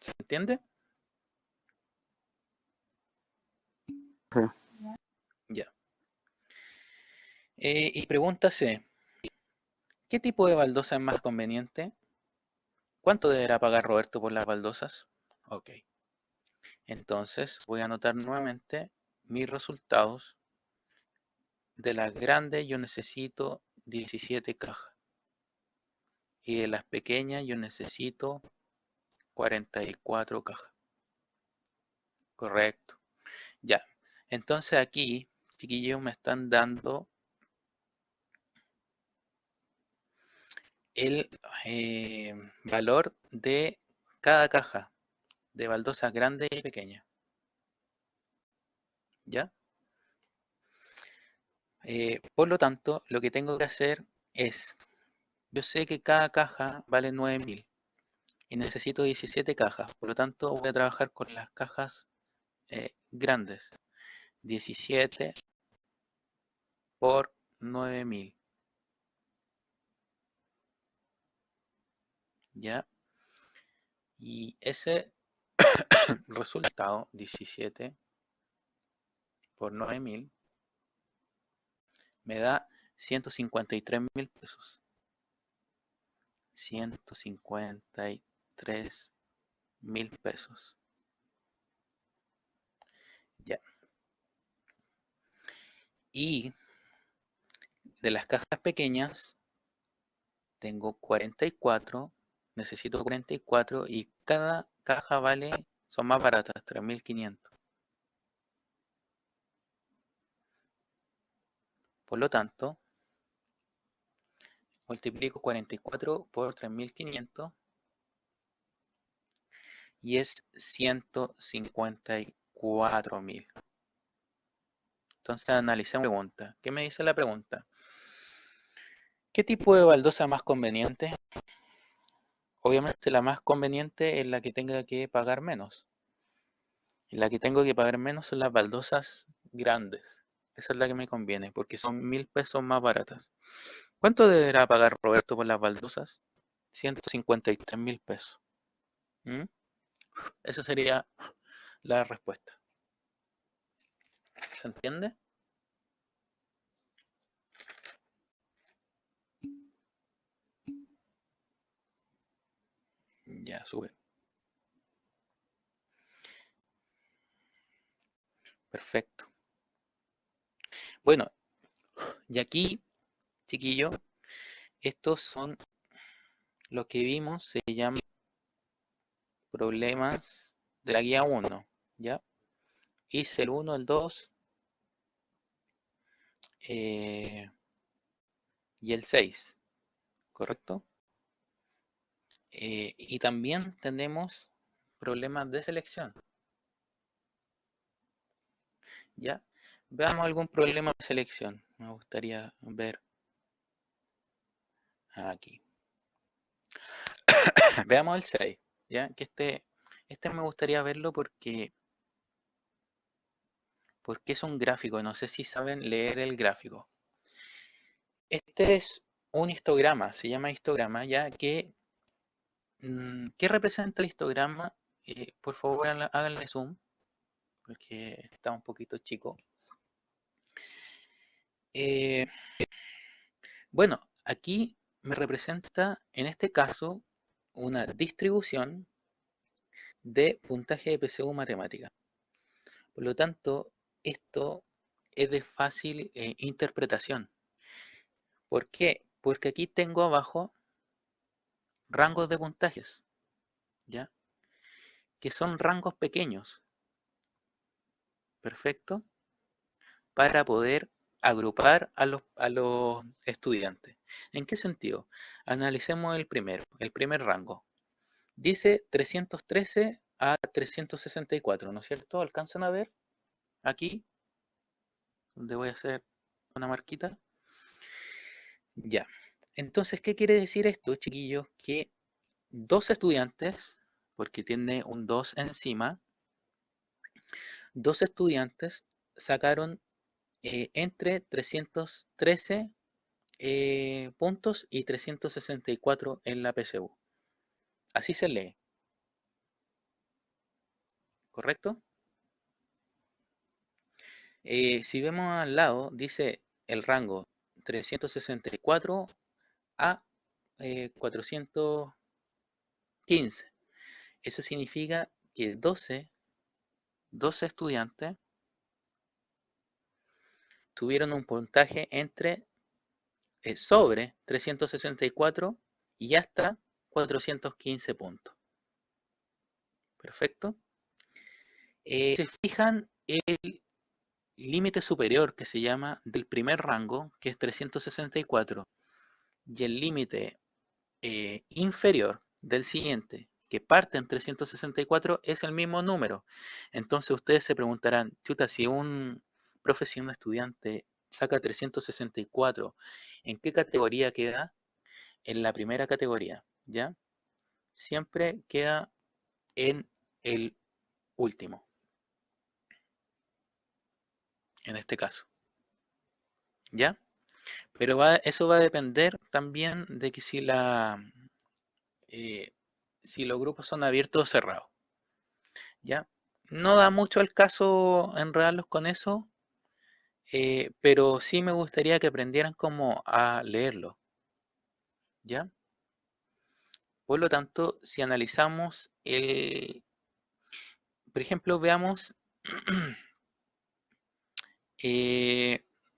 ¿Se entiende? Sí. Ya. Y pregunta C, ¿qué tipo de baldosa es más conveniente? ¿Cuánto deberá pagar Roberto por las baldosas? Ok, entonces voy a anotar nuevamente mis resultados. De las grandes yo necesito 17 cajas y de las pequeñas yo necesito 44 cajas. Correcto. Ya. Entonces aquí, chiquillos, me están dando el valor de cada caja de baldosas grandes y pequeñas. ¿Ya? Por lo tanto, lo que tengo que hacer es, yo sé que cada caja vale 9.000 y necesito 17 cajas. Por lo tanto, voy a trabajar con las cajas grandes. 17 por 9.000. ¿Ya? Y ese resultado, 17 por 9.000, me da 153.000 pesos. 153.000 pesos. Ya. Y de las cajas pequeñas, tengo 44, necesito 44 y cada caja vale, son más baratas, 3.500. Por lo tanto, multiplico 44 por 3.500 y es 154.000. Entonces analicemos la pregunta. ¿Qué me dice la pregunta? ¿Qué tipo de baldosa más conveniente? Obviamente la más conveniente es la que tenga que pagar menos. Y la que tengo que pagar menos son las baldosas grandes. Esa es la que me conviene porque son 1.000 pesos más baratas. ¿Cuánto deberá pagar Roberto por las baldosas? 153.000 pesos. ¿Mm? Esa sería la respuesta. ¿Se entiende? Ya, sube. Perfecto. Bueno, y aquí, chiquillo, estos son lo que vimos, se llaman problemas de la guía 1, ¿ya? Hice el 1, el 2 y el 6, ¿correcto? Y también tenemos problemas de selección, ¿ya? Veamos algún problema de selección. Me gustaría ver aquí. Veamos el 6, ¿ya? Que este me gustaría verlo porque es un gráfico. No sé si saben leer el gráfico. Este es un histograma, se llama histograma, ya que ¿qué representa el histograma? Por favor, háganle zoom, porque está un poquito chico. Eh, bueno, aquí me representa, en este caso, una distribución de puntaje de PSU matemática. Por lo tanto, esto es de fácil interpretación. ¿Por qué? Porque aquí tengo abajo rangos de puntajes, ¿ya? Que son rangos pequeños. Perfecto. Para poder agrupar a los estudiantes. ¿En qué sentido? Analicemos el primero, el primer rango. Dice 313 a 364, ¿no es cierto? ¿Alcanzan a ver aquí? Donde voy a hacer una marquita. Ya. Entonces, ¿qué quiere decir esto, chiquillos? Que dos estudiantes, porque tiene un 2 encima, dos estudiantes sacaron entre 313 puntos y 364 en la PSU. Así se lee, ¿correcto? Si vemos al lado, dice el rango 364 a 415. Eso significa que 12 estudiantes tuvieron un puntaje entre sobre 364 y hasta 415 puntos. Perfecto. Se fijan el límite superior que se llama del primer rango, que es 364, y el límite inferior del siguiente, que parte en 364, es el mismo número. Entonces ustedes se preguntarán, chuta, si un profesor, un estudiante saca 364, ¿en qué categoría queda? En la primera categoría, ¿ya? Siempre queda en el último, en este caso, ¿ya? Pero eso va a depender también de que si los grupos son abiertos o cerrados, ¿ya? No da mucho el caso enredarlos con eso, pero sí me gustaría que aprendieran cómo a leerlo, ¿ya? Por lo tanto, si analizamos por ejemplo, veamos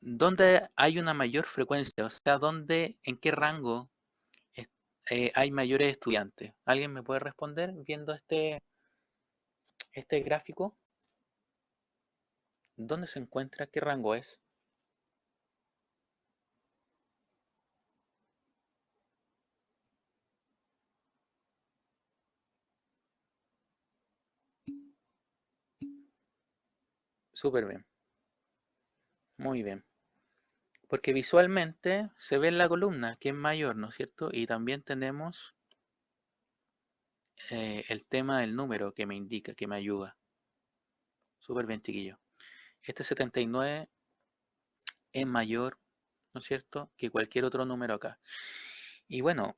dónde hay una mayor frecuencia, o sea, en qué rango hay mayores estudiantes. ¿Alguien me puede responder viendo este gráfico? ¿Dónde se encuentra? ¿Qué rango es? Súper bien, muy bien. Porque visualmente se ve en la columna que es mayor, ¿no es cierto? Y también tenemos el tema del número que me indica, que me ayuda. Súper bien, chiquillo. Este 79 es mayor, ¿no es cierto?, que cualquier otro número acá. Y bueno,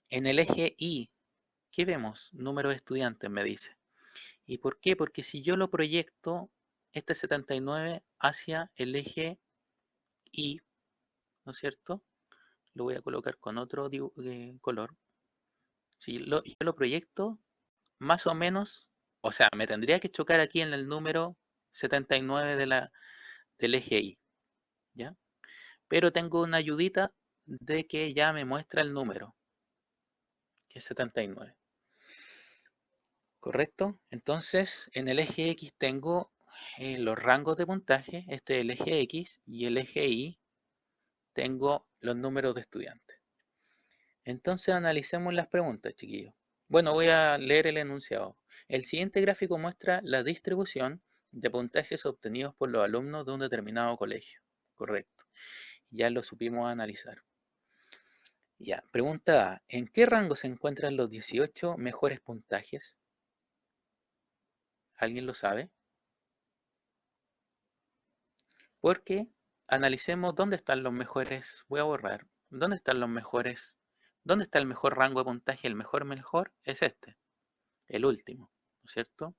en el eje Y, ¿qué vemos? Número de estudiantes, me dice. ¿Y por qué? Porque si yo lo proyecto, este 79 hacia el eje Y, ¿no es cierto? Lo voy a colocar con otro color. Si yo lo proyecto, más o menos, o sea, me tendría que chocar aquí en el número 79 del eje Y, ¿ya? Pero tengo una ayudita de que ya me muestra el número, que es 79. ¿Correcto? Entonces, en el eje X tengo los rangos de puntaje, este es el eje X, y el eje Y tengo los números de estudiantes. Entonces, analicemos las preguntas, chiquillos. Bueno, voy a leer el enunciado. El siguiente gráfico muestra la distribución de puntajes obtenidos por los alumnos de un determinado colegio. Correcto. Ya lo supimos analizar. Ya, pregunta A. ¿En qué rango se encuentran los 18 mejores puntajes? ¿Alguien lo sabe? Porque analicemos dónde están los mejores. Voy a borrar. ¿Dónde están los mejores? ¿Dónde está el mejor rango de puntaje? El mejor es este, el último, ¿no es cierto?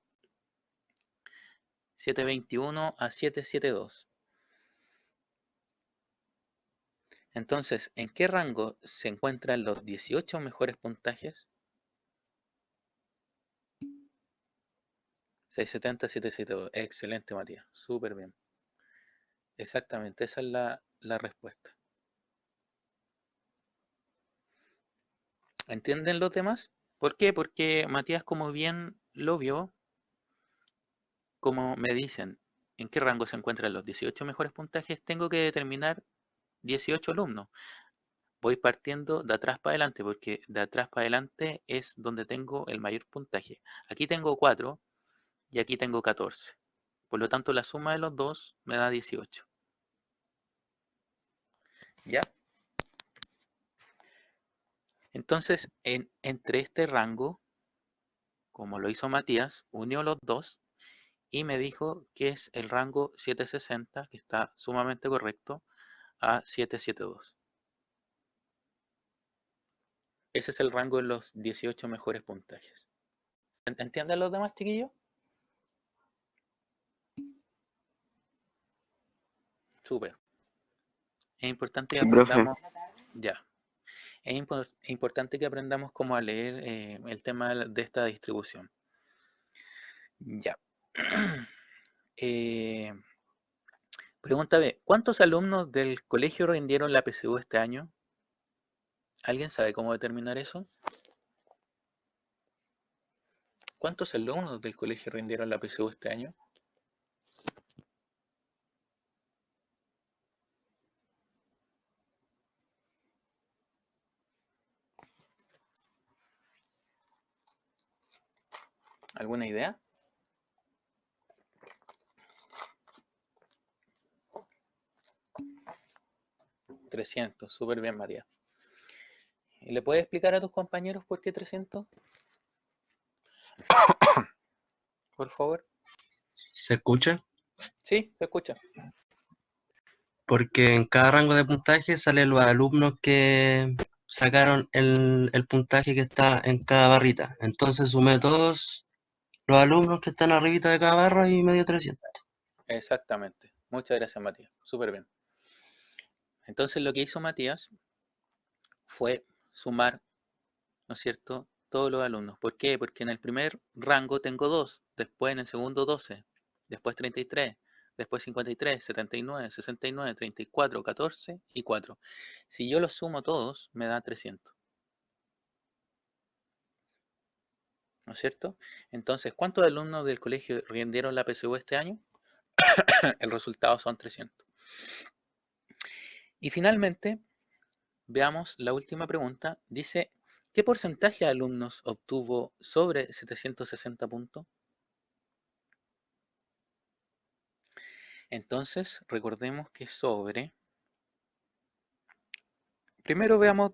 721 a 772. Entonces, ¿en qué rango se encuentran los 18 mejores puntajes? 670, 772. Excelente, Matías. Súper bien. Exactamente, esa es la respuesta. ¿Entienden los demás? ¿Por qué? Porque Matías, como bien lo vio, como me dicen en qué rango se encuentran los 18 mejores puntajes, tengo que determinar 18 alumnos. Voy partiendo de atrás para adelante, porque de atrás para adelante es donde tengo el mayor puntaje. Aquí tengo 4 y aquí tengo 14. Por lo tanto, la suma de los dos me da 18. ¿Ya? Entonces, entre este rango, como lo hizo Matías, unió los dos y me dijo que es el rango 760, que está sumamente correcto, a 772. Ese es el rango de los 18 mejores puntajes. ¿Entienden los demás, chiquillos? Súper. es importante que Sí, profe. aprendamos, ya, importante que aprendamos cómo a leer el tema de esta distribución. Ya. Pregunta B, ¿cuántos alumnos del colegio rindieron la PSU este año? ¿Alguien sabe cómo determinar eso? ¿Cuántos alumnos del colegio rindieron la PSU este año? ¿Alguna idea? 300, súper bien, María. ¿Y le puedes explicar a tus compañeros por qué 300? Por favor. ¿Se escucha? Sí, se escucha. Porque en cada rango de puntaje salen los alumnos que sacaron el puntaje que está en cada barrita. Entonces sumé todos los alumnos que están arribita de cada barra y me dio 300. Exactamente. Muchas gracias, Matías. Súper bien. Entonces lo que hizo Matías fue sumar, ¿no es cierto?, todos los alumnos. ¿Por qué? Porque en el primer rango tengo 2, después en el segundo 12, después 33, después 53, 79, 69, 34, 14 y 4. Si yo los sumo todos, me da 300. ¿No es cierto? Entonces, ¿cuántos alumnos del colegio rindieron la PSU este año? El resultado son 300. Y finalmente, veamos la última pregunta. Dice, ¿qué porcentaje de alumnos obtuvo sobre 760 puntos? Entonces, recordemos que sobre... Primero veamos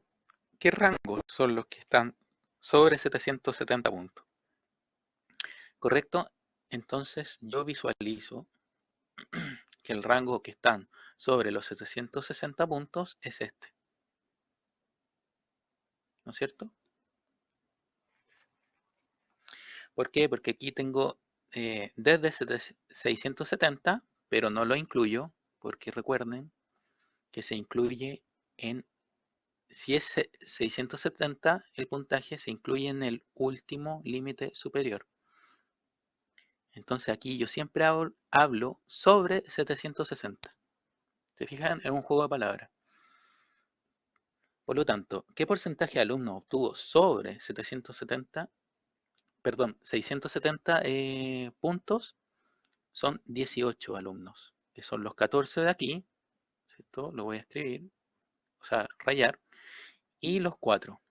qué rangos son los que están sobre 770 puntos. ¿Correcto? Entonces, yo visualizo que el rango que están sobre los 760 puntos es este. ¿No es cierto? ¿Por qué? Porque aquí tengo desde 670, pero no lo incluyo, porque recuerden que se incluye en, si es 670 el puntaje, se incluye en el último límite superior. Entonces aquí yo siempre hablo sobre 760. ¿Se fijan? Es un juego de palabras. Por lo tanto, ¿qué porcentaje de alumnos obtuvo sobre 770? Perdón, 670 puntos? Son 18 alumnos, que son los 14 de aquí, ¿cierto? Lo voy a escribir, o sea, rayar, y los 4.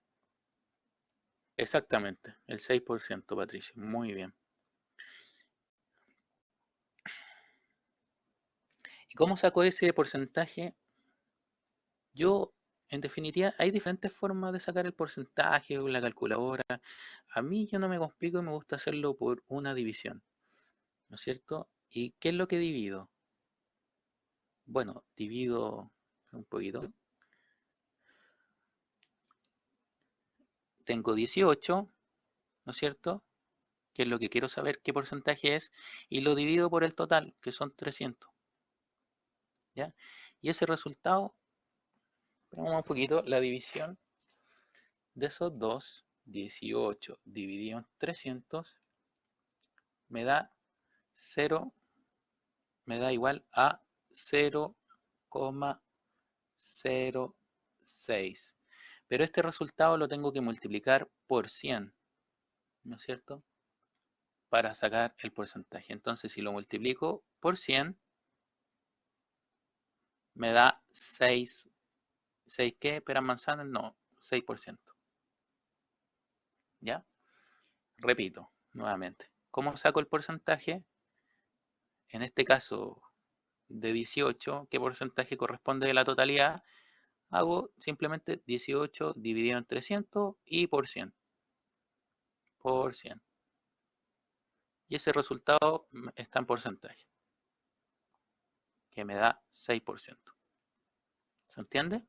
Exactamente, el 6%, Patricia, muy bien. ¿Y cómo saco ese porcentaje? Yo, en definitiva, hay diferentes formas de sacar el porcentaje con la calculadora. A mí yo no me complico y me gusta hacerlo por una división, ¿no es cierto? ¿Y qué es lo que divido? Bueno, divido un poquito. Tengo 18, ¿no es cierto? Que es lo que quiero saber qué porcentaje es, y lo divido por el total, que son 300. ¿Ya? Y ese resultado, esperamos un poquito, la división de esos dos, 18 dividido en 300, me da 0, me da igual a 0,06. Pero este resultado lo tengo que multiplicar por 100, ¿no es cierto? Para sacar el porcentaje. Entonces, si lo multiplico por 100, me da 6. ¿6 qué? ¿Peras manzanas? No, 6%. ¿Ya? Repito, nuevamente. ¿Cómo saco el porcentaje? En este caso, de 18, ¿qué porcentaje corresponde de la totalidad? Hago simplemente 18 dividido en 300 y por 100. Por 100. Y ese resultado está en porcentaje, que me da 6%. ¿Se entiende?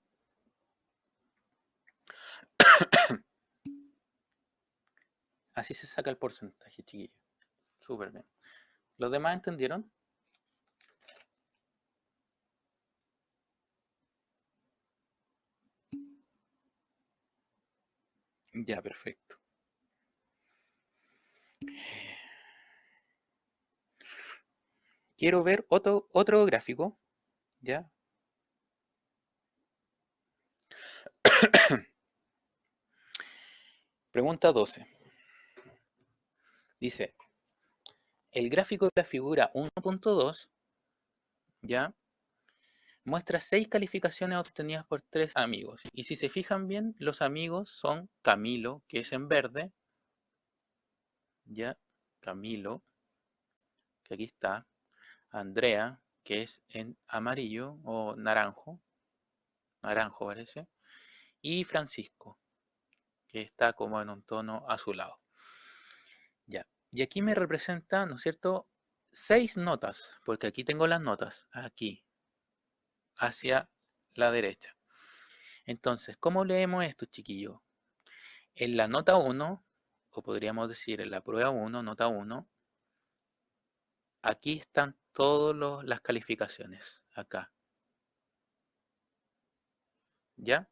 Así se saca el porcentaje, chiquillos. Súper bien. ¿Los demás entendieron? Ya, perfecto. Quiero ver otro gráfico, ¿ya? Pregunta 12. Dice, el gráfico de la figura 1.2, ¿ya? Muestra 6 calificaciones obtenidas por 3 amigos. Y si se fijan bien, los amigos son Camilo, que es en verde, ¿ya? Camilo, que aquí está. Andrea, que es en amarillo o naranjo parece. Y Francisco, que está como en un tono azulado. Ya. Y aquí me representa, ¿no es cierto?, 6 notas, porque aquí tengo las notas, aquí, hacia la derecha. Entonces, ¿cómo leemos esto, chiquillos? En la nota 1, o podríamos decir en la prueba 1, nota 1, aquí están todas las calificaciones, acá. ¿Ya?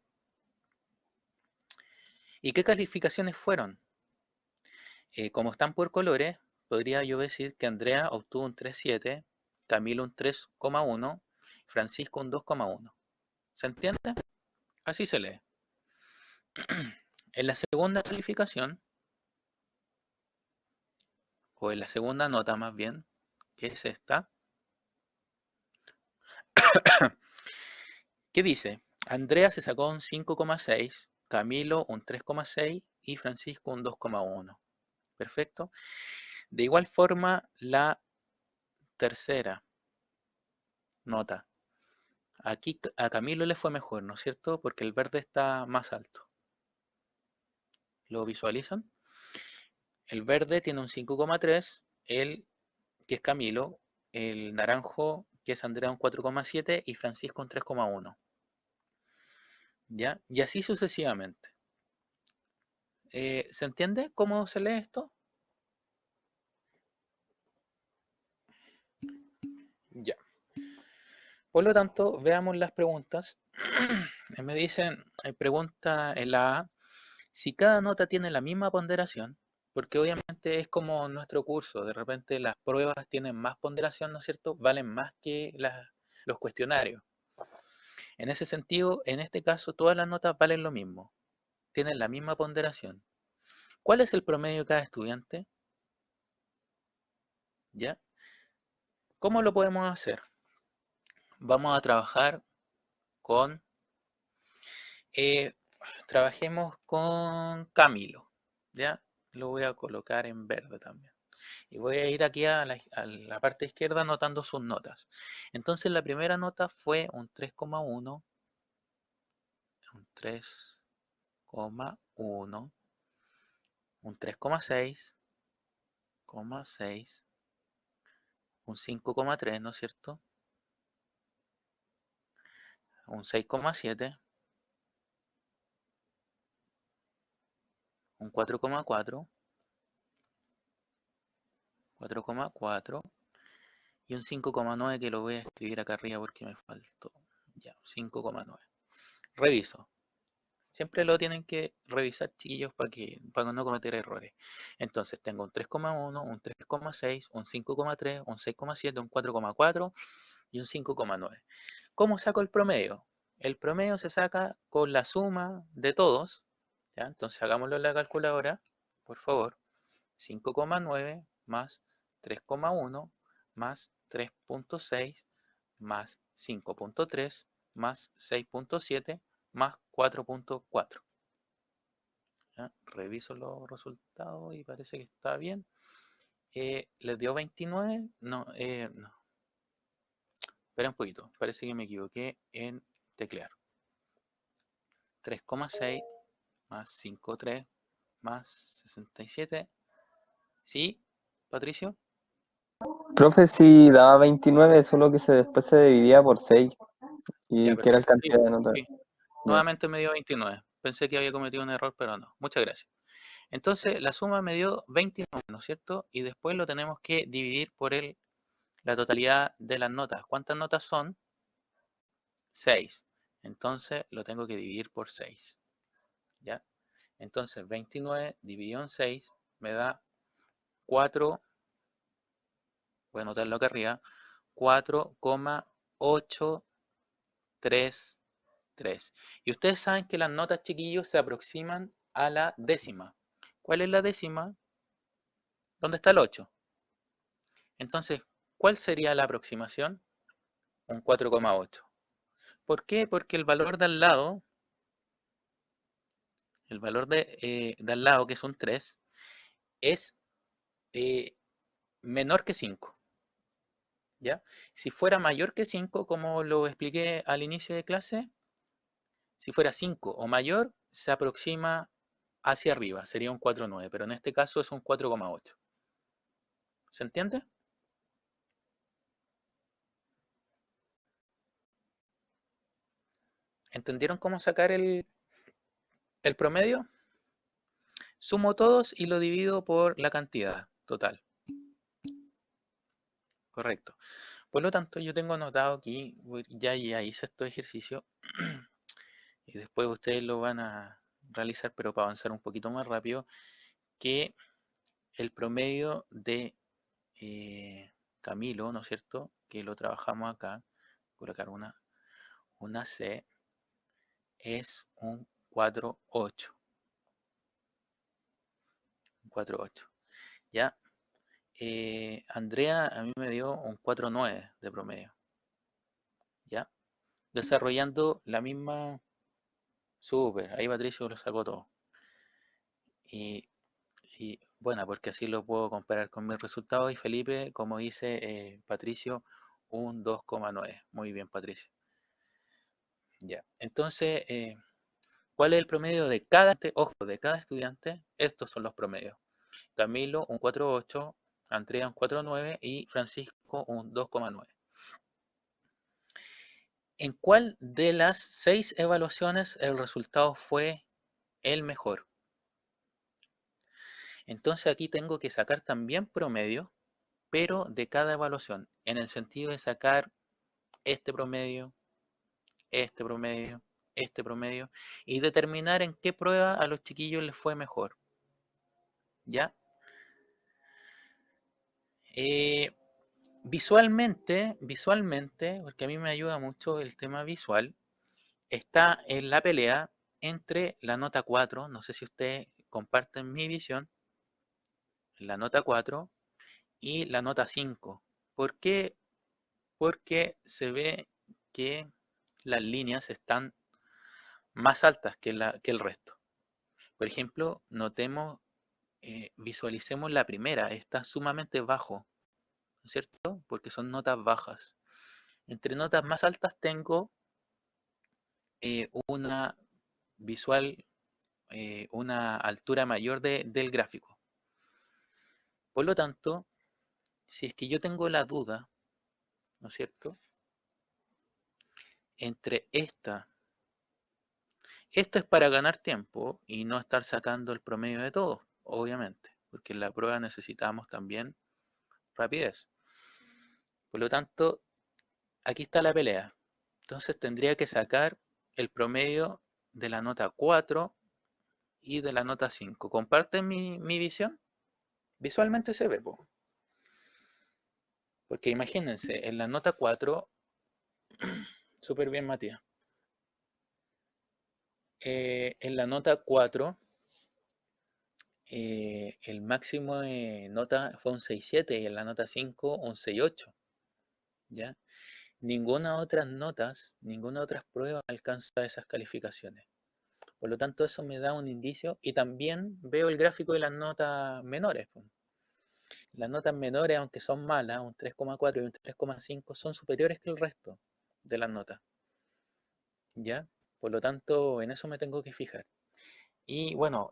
¿Y qué calificaciones fueron? Como están por colores, podría yo decir que Andrea obtuvo un 3,7, Camilo un 3,1, Francisco un 2,1. ¿Se entiende? Así se lee. En la segunda calificación, o en la segunda nota más bien, que es esta, ¿qué dice? Andrea se sacó un 5,6, Camilo un 3,6 y Francisco un 2,1. Perfecto. De igual forma, la tercera nota. Aquí a Camilo le fue mejor, ¿no es cierto? Porque el verde está más alto. ¿Lo visualizan? El verde tiene un 5,3, el que es Camilo, el naranjo que es Andrea un 4,7 y Francisco un 3,1. ¿Ya? Y así sucesivamente. ¿Se entiende cómo se lee esto? Ya. Por lo tanto, veamos las preguntas. Me dicen, pregunta en la A, si cada nota tiene la misma ponderación, porque obviamente es como nuestro curso, de repente las pruebas tienen más ponderación, ¿no es cierto? Valen más que los cuestionarios. En ese sentido, en este caso, todas las notas valen lo mismo, tienen la misma ponderación. ¿Cuál es el promedio de cada estudiante? ¿Ya? ¿Cómo lo podemos hacer? Vamos a trabajar con, eh, trabajemos con Camilo, ¿ya? Lo voy a colocar en verde también. Y voy a ir aquí a la parte izquierda anotando sus notas. Entonces la primera nota fue un 3,1, un 3,1, un 3,6, un 5,3, ¿no es cierto? Un 6,7, un 4,4, 4,4 y un 5,9 que lo voy a escribir acá arriba porque me faltó. Ya, 5,9. Reviso. Siempre lo tienen que revisar, chiquillos, para no cometer errores. Entonces, tengo un 3,1, un 3,6, un 5,3, un 6,7, un 4,4 y un 5,9. ¿Cómo saco el promedio? El promedio se saca con la suma de todos. ¿Ya? Entonces, hagámoslo en la calculadora, por favor. 5,9 más 3,1 más 3,6 más 5,3 más 6,7 más 4,4. Reviso los resultados y parece que está bien. ¿Les dio 29? No, no. Espera un poquito, parece que me equivoqué en teclear. 3,6 más 5,3 más 67. ¿Sí, Patricio? Profe, si daba 29, solo que después se dividía por 6 Ya, y que era la perfecto. Sí, cantidad de notas. sí. Ya. Nuevamente me dio 29. Pensé que había cometido un error, pero no. Muchas gracias. Entonces, la suma me dio 29, ¿no es cierto? Y después lo tenemos que dividir por la totalidad de las notas. ¿Cuántas notas son? 6. Entonces, lo tengo que dividir por 6. ¿Ya? Entonces 29 dividido en 6 me da 4, voy a anotarlo acá arriba, 4,833. Y ustedes saben que las notas, chiquillos, se aproximan a la décima. ¿Cuál es la décima? ¿Dónde está el 8? Entonces, ¿cuál sería la aproximación? Un 4,8. ¿Por qué? Porque el valor de al lado, al lado, que es un 3, es eh, menor que 5. ¿Ya? Si fuera mayor que 5, como lo expliqué al inicio de clase, si fuera 5 o mayor, se aproxima hacia arriba, sería un 4,9, pero en este caso es un 4,8. ¿Se entiende? ¿Entendieron cómo sacar el promedio? Sumo todos y lo divido por la cantidad total. Correcto. Por lo tanto, yo tengo anotado aquí, ya hice este ejercicio, y después ustedes lo van a realizar, pero para avanzar un poquito más rápido, que el promedio de Camilo, ¿no es cierto? Que lo trabajamos acá, colocar una C, es un 4,8. 4,8. ¿Ya? Andrea a mí me dio un 4,9 de promedio. ¿Ya? Desarrollando la misma. Súper, ahí Patricio lo sacó todo. Y, y bueno, porque así lo puedo comparar con mis resultados. Y Felipe, como dice Patricio, un 2,9. Muy bien, Patricio. Ya. Entonces, ¿cuál es el promedio de cada, ojo, de cada estudiante? Estos son los promedios. Camilo un 4,8, Andrea un 4,9 y Francisco un 2,9. ¿En cuál de las 6 evaluaciones el resultado fue el mejor? Entonces aquí tengo que sacar también promedio, pero de cada evaluación, en el sentido de sacar este promedio, este promedio, este promedio, y determinar en qué prueba a los chiquillos les fue mejor. ¿Ya? Visualmente, porque a mí me ayuda mucho el tema visual, está en la pelea entre la nota 4, no sé si ustedes comparten mi visión, la nota 4 y la nota 5. ¿Por qué? Porque se ve que las líneas están más altas que el resto. Por ejemplo, notemos, visualicemos la primera, está sumamente bajo, ¿no es cierto? Porque son notas bajas. Entre notas más altas tengo una visual, una altura mayor del gráfico. Por lo tanto, si es que yo tengo la duda, ¿no es cierto? Entre esta es para ganar tiempo y no estar sacando el promedio de todos, obviamente, porque en la prueba necesitamos también rapidez. Por lo tanto, aquí está la pelea. Entonces tendría que sacar el promedio de la nota 4 y de la nota 5. ¿Comparten mi visión? Visualmente se ve, po. Porque imagínense, en la nota 4, súper bien Matías, en la nota 4, el máximo de nota fue un 6,7 y en la nota 5 un 6,8. ¿Ya? Ninguna otra notas, ninguna otra prueba alcanza esas calificaciones. Por lo tanto, eso me da un indicio y también veo el gráfico de las notas menores. Las notas menores, aunque son malas, un 3,4 y un 3,5, son superiores que el resto de las notas. ¿Ya? Por lo tanto, en eso me tengo que fijar. Y bueno,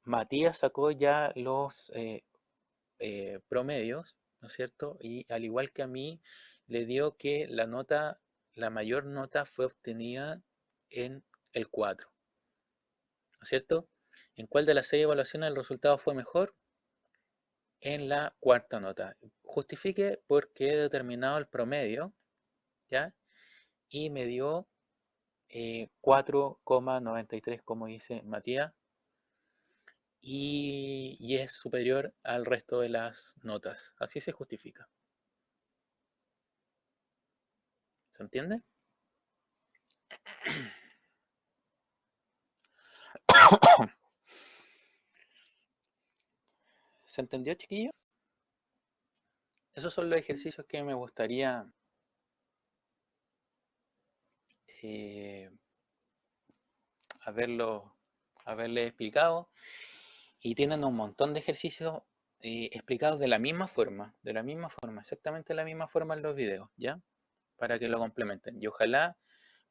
Matías sacó ya los promedios, ¿no es cierto? Y al igual que a mí, le dio que la mayor nota fue obtenida en el 4, ¿no es cierto? ¿En cuál de las 6 evaluaciones el resultado fue mejor? En la cuarta nota. Justifique por qué he determinado el promedio, ¿ya? Y me dio 4,93 como dice Matías, y es superior al resto de las notas. Así se justifica. ¿Se entiende? ¿Se entendió, chiquillo? Esos son los ejercicios que me gustaría eh, haberle explicado. Y tienen un montón de ejercicios explicados de la misma forma, exactamente de la misma forma en los videos, ¿ya? Para que lo complementen. Y ojalá,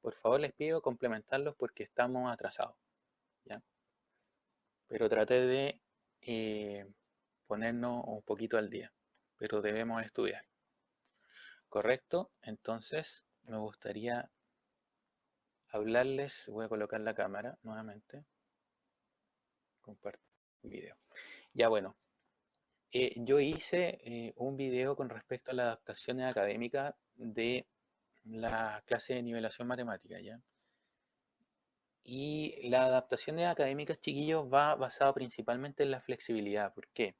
por favor, les pido complementarlos porque estamos atrasados, ¿ya? Pero traté de ponernos un poquito al día, pero debemos estudiar. ¿Correcto? Entonces, me gustaría hablarles, voy a colocar la cámara nuevamente, compartir video. Ya bueno, yo hice un video con respecto a las adaptaciones académicas de la clase de nivelación matemática, ¿ya? Y las adaptaciones académicas, chiquillos, va basado principalmente en la flexibilidad. ¿Por qué?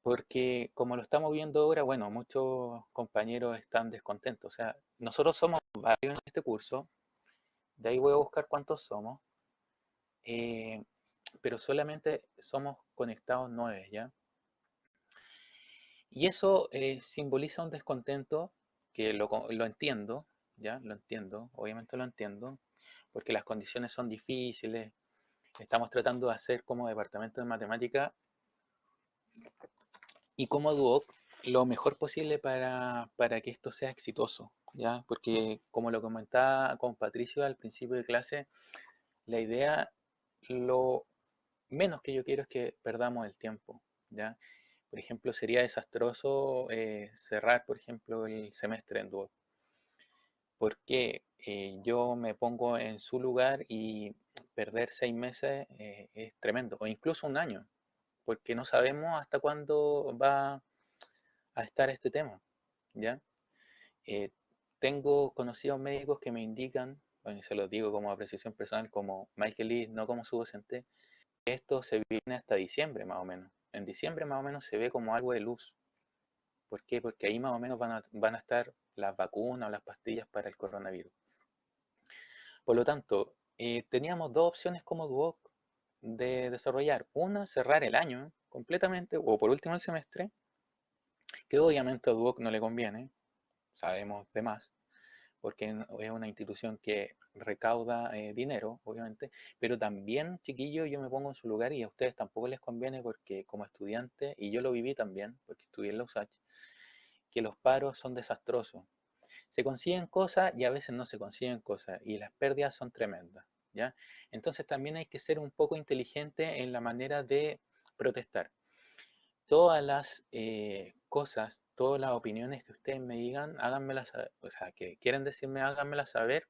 Porque como lo estamos viendo ahora, bueno, muchos compañeros están descontentos. O sea, nosotros somos varios en este curso, de ahí voy a buscar cuántos somos, eh, pero solamente somos conectados 9, ¿ya? Y eso simboliza un descontento que lo entiendo, ¿ya? Lo entiendo, obviamente lo entiendo, porque las condiciones son difíciles. Estamos tratando de hacer como departamento de matemática y como Duoc lo mejor posible para que esto sea exitoso, ¿ya? Porque como lo comentaba con Patricio al principio de clase, la idea, lo menos que yo quiero es que perdamos el tiempo, ¿ya? Por ejemplo, sería desastroso cerrar, por ejemplo, el semestre en Duoc, porque yo me pongo en su lugar y perder 6 meses es tremendo, o incluso un año, porque no sabemos hasta cuándo va a estar este tema, ¿ya? Eh, tengo conocidos médicos que me indican, bueno, y se los digo como apreciación personal, como Michael Lee, no como su docente, que esto se viene hasta diciembre más o menos. En diciembre más o menos se ve como algo de luz. ¿Por qué? Porque ahí más o menos van a estar las vacunas o las pastillas para el coronavirus. Por lo tanto, teníamos dos opciones como Duoc de desarrollar. Una, cerrar el año completamente, o por último el semestre, que obviamente a Duoc no le conviene, sabemos de más, porque es una institución que recauda dinero, obviamente, pero también, chiquillos, yo me pongo en su lugar y a ustedes tampoco les conviene porque como estudiante, y yo lo viví también, porque estudié en la USACH, que los paros son desastrosos. Se consiguen cosas y a veces no se consiguen cosas y las pérdidas son tremendas, ¿ya? Entonces también hay que ser un poco inteligente en la manera de protestar. Todas las cosas, todas las opiniones que ustedes me digan, háganmelas, o sea, que quieren decirme, háganmelas saber,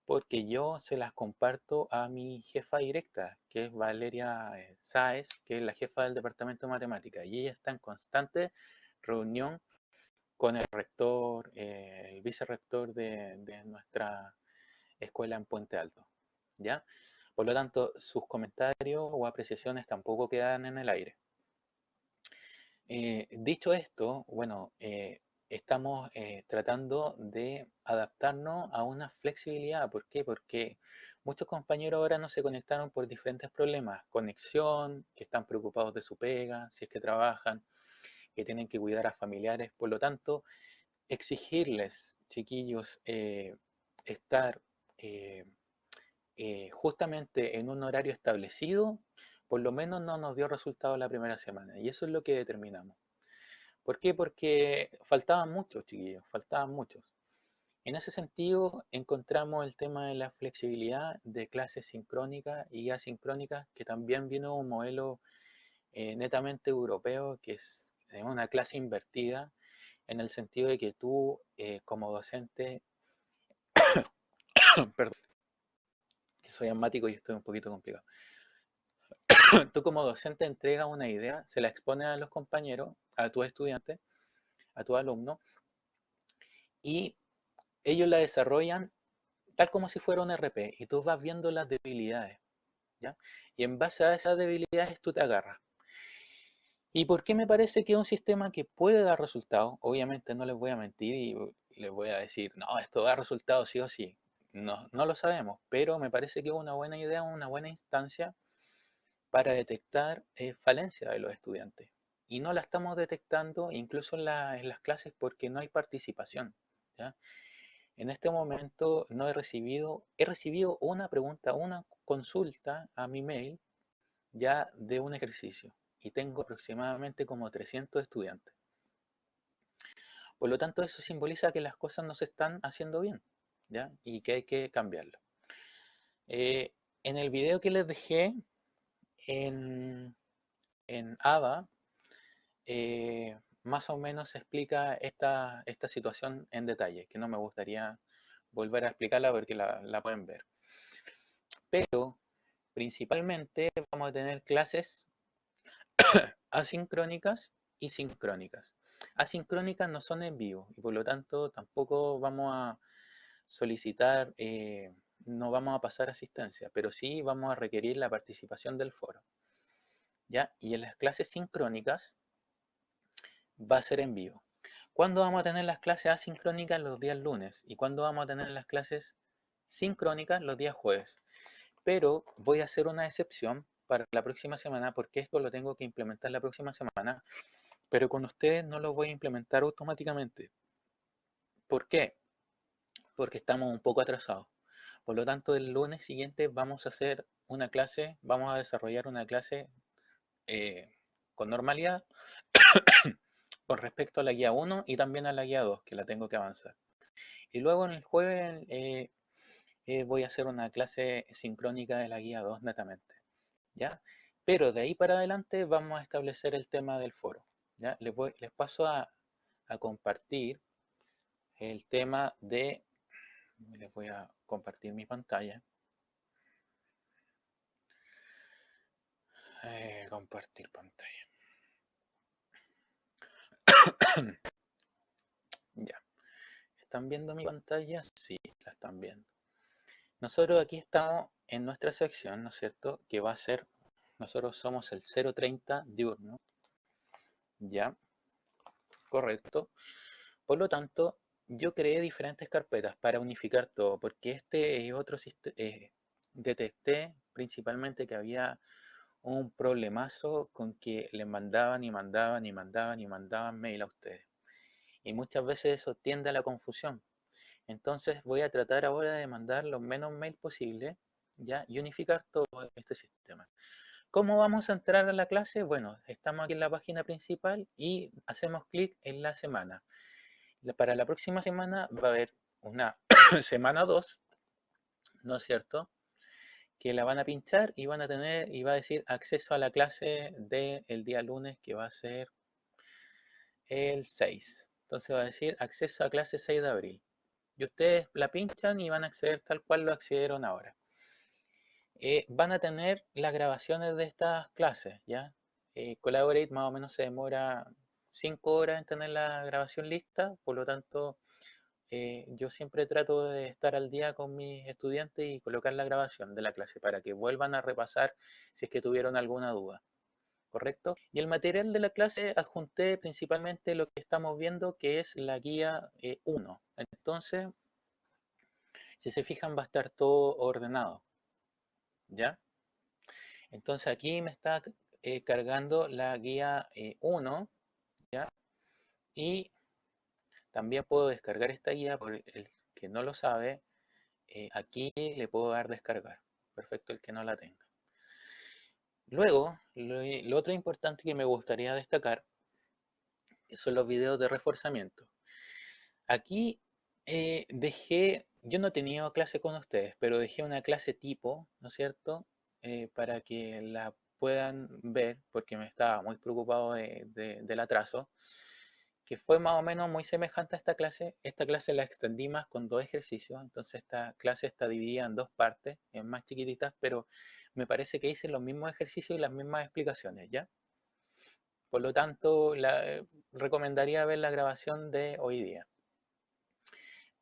porque yo se las comparto a mi jefa directa, que es Valeria Sáez, que es la jefa del departamento de matemáticas, y ella está en constante reunión con el rector, el vicerrector de nuestra escuela en Puente Alto, ¿ya? Por lo tanto, sus comentarios o apreciaciones tampoco quedan en el aire. Dicho esto, bueno, estamos tratando de adaptarnos a una flexibilidad. ¿Por qué? Porque muchos compañeros ahora no se conectaron por diferentes problemas. Conexión, que están preocupados de su pega, si es que trabajan, que tienen que cuidar a familiares. Por lo tanto, exigirles, chiquillos, estar eh, justamente en un horario establecido, por lo menos no nos dio resultado la primera semana. Y eso es lo que determinamos. ¿Por qué? Porque faltaban muchos, chiquillos, faltaban muchos. En ese sentido, encontramos el tema de la flexibilidad de clases sincrónicas y asincrónicas, que también vino un modelo netamente europeo, que es una clase invertida, en el sentido de que tú, como docente, perdón, que soy asmático y estoy un poquito complicado, tú como docente entregas una idea, se la expones a los compañeros, a tus estudiantes, a tus alumnos, y ellos la desarrollan tal como si fuera un RP, y tú vas viendo las debilidades, ¿ya? Y en base a esas debilidades tú te agarras. ¿Y por qué me parece que es un sistema que puede dar resultados? Obviamente no les voy a mentir y les voy a decir, no, esto da resultados sí o sí. No, no lo sabemos, pero me parece que es una buena idea, una buena instancia para detectar falencias de los estudiantes. Y no la estamos detectando incluso en las clases porque no hay participación, ¿ya? En este momento no he recibido una pregunta, una consulta a mi mail ya de un ejercicio y tengo aproximadamente como 300 estudiantes. Por lo tanto, eso simboliza que las cosas no se están haciendo bien, ¿ya? Y que hay que cambiarlo. En el video que les dejé en, en ABA, más o menos se explica esta situación en detalle, que no me gustaría volver a explicarla porque la pueden ver. Pero principalmente vamos a tener clases asincrónicas y sincrónicas. Asincrónicas no son en vivo y por lo tanto tampoco vamos a solicitar, no vamos a pasar asistencia, pero sí vamos a requerir la participación del foro, ¿ya? Y en las clases sincrónicas va a ser en vivo. ¿Cuándo vamos a tener las clases asincrónicas? Los días lunes. ¿Y cuándo vamos a tener las clases sincrónicas? Los días jueves. Pero voy a hacer una excepción para la próxima semana porque esto lo tengo que implementar la próxima semana, pero con ustedes no lo voy a implementar automáticamente. ¿Por qué? Porque estamos un poco atrasados. Por lo tanto, el lunes siguiente vamos a hacer una clase, vamos a desarrollar una clase eh, con normalidad con respecto a la guía 1 y también a la guía 2, que la tengo que avanzar. Y luego en el jueves voy a hacer una clase sincrónica de la guía 2 netamente, ¿ya? Pero de ahí para adelante vamos a establecer el tema del foro, ¿ya? Les paso a compartir el tema de, les voy a compartir mi pantalla. Compartir pantalla. Ya. ¿Están viendo mi pantalla? Sí, la están viendo. Nosotros aquí estamos en nuestra sección, ¿no es cierto? Que va a ser, nosotros somos el 030 diurno. Ya, correcto. Por lo tanto, yo creé diferentes carpetas para unificar todo, porque este es otro sistema, detecté principalmente que había un problemazo con que le mandaban y mandaban y mandaban y mandaban mail a ustedes. Y muchas veces eso tiende a la confusión. Entonces voy a tratar ahora de mandar los menos mails posible, ¿ya? Y unificar todo este sistema. ¿Cómo vamos a entrar a la clase? Bueno, estamos aquí en la página principal y hacemos clic en la semana. Para la próxima semana va a haber una semana 2, ¿no es cierto? Que la van a pinchar y van a tener, y va a decir acceso a la clase del día lunes, que va a ser el 6. Entonces va a decir acceso a clase 6 de abril. Y ustedes la pinchan y van a acceder tal cual lo accedieron ahora. Van a tener las grabaciones de estas clases, ¿ya? Collaborate más o menos se demora 5 horas en tener la grabación lista, por lo tanto yo siempre trato de estar al día con mis estudiantes y colocar la grabación de la clase para que vuelvan a repasar si es que tuvieron alguna duda, ¿correcto? Y el material de la clase adjunté principalmente lo que estamos viendo, que es la guía 1. Entonces, si se fijan, va a estar todo ordenado, ¿ya? Entonces aquí me está cargando la guía 1, ¿ya? Y también puedo descargar esta guía, por el que no lo sabe, aquí le puedo dar descargar. Perfecto, el que no la tenga. Luego, lo otro importante que me gustaría destacar son los videos de reforzamiento. Aquí yo no he tenido clase con ustedes, pero dejé una clase tipo, ¿no es cierto? Para que la puedan ver, porque me estaba muy preocupado del atraso, que fue más o menos muy semejante a esta clase. Esta clase la extendí más con 2 ejercicios, entonces esta clase está dividida en 2 partes, en más chiquititas, pero me parece que hice los mismos ejercicios y las mismas explicaciones, ¿ya? Por lo tanto, recomendaría ver la grabación de hoy día.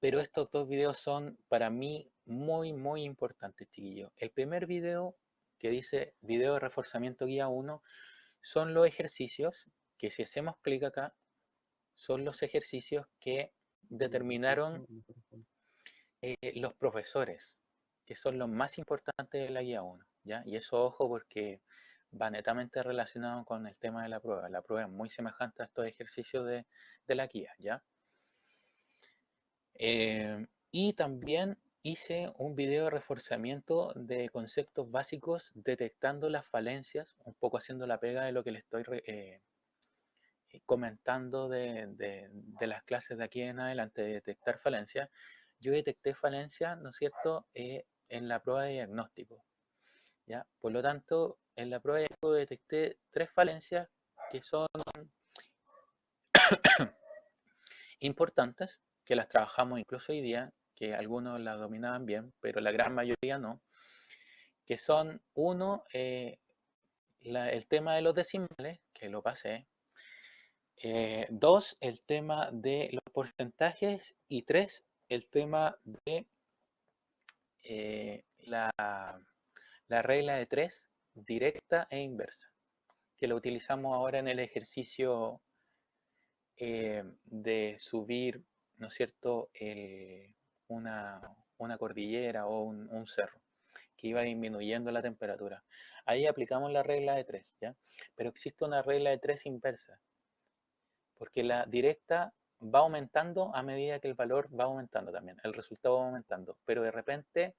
Pero estos 2 videos son para mí muy importante, chiquillos. El primer video que dice video de reforzamiento guía 1 son los ejercicios que, si hacemos clic acá, son los ejercicios que determinaron los profesores, que son los más importantes de la guía 1, ¿ya? Y eso, ojo, porque va netamente relacionado con el tema de la prueba. La prueba es muy semejante a estos ejercicios de la guía, ¿ya? Y también hice un video de reforzamiento de conceptos básicos detectando las falencias, un poco haciendo la pega de lo que le estoy comentando de las clases de aquí en adelante, de detectar falencias. Yo detecté falencias, ¿no es cierto?, en la prueba de diagnóstico, ¿ya? Por lo tanto, en la prueba de diagnóstico detecté 3 falencias que son importantes, que las trabajamos incluso hoy día, que algunos las dominaban bien, pero la gran mayoría no, que son, uno, el tema de los decimales, que lo pasé, 2, el tema de los porcentajes, y 3, el tema de la regla de 3 directa e inversa, que lo utilizamos ahora en el ejercicio de subir, ¿no es cierto?, una cordillera o un cerro, que iba disminuyendo la temperatura. Ahí aplicamos la regla de 3, ¿ya? Pero existe una regla de 3 inversa, porque la directa va aumentando a medida que el valor va aumentando también, el resultado va aumentando, pero de repente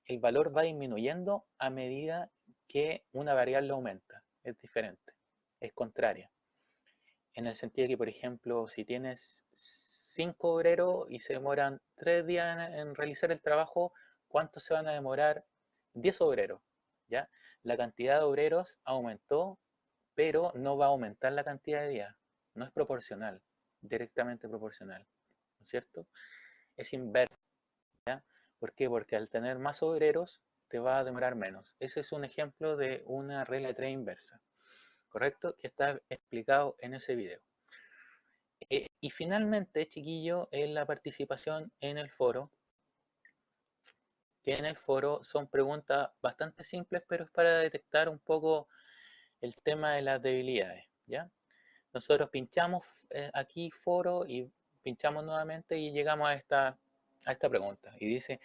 el valor va disminuyendo a medida que una variable aumenta. Es diferente, es contraria. En el sentido de que, por ejemplo, si tienes 5 obreros y se demoran 3 días en realizar el trabajo, ¿cuánto se van a demorar? 10 obreros, ¿ya? La cantidad de obreros aumentó, pero no va a aumentar la cantidad de días. No es proporcional, directamente proporcional, ¿no es cierto? Es inverso, ¿ya? ¿Por qué? Porque al tener más obreros te va a demorar menos. Ese es un ejemplo de una regla de 3 inversa, ¿correcto? Que está explicado en ese video. Y finalmente, chiquillo, es la participación en el foro, que en el foro son preguntas bastante simples, pero es para detectar un poco el tema de las debilidades, ¿ya? Nosotros pinchamos aquí foro y pinchamos nuevamente y llegamos a esta pregunta. Y dice,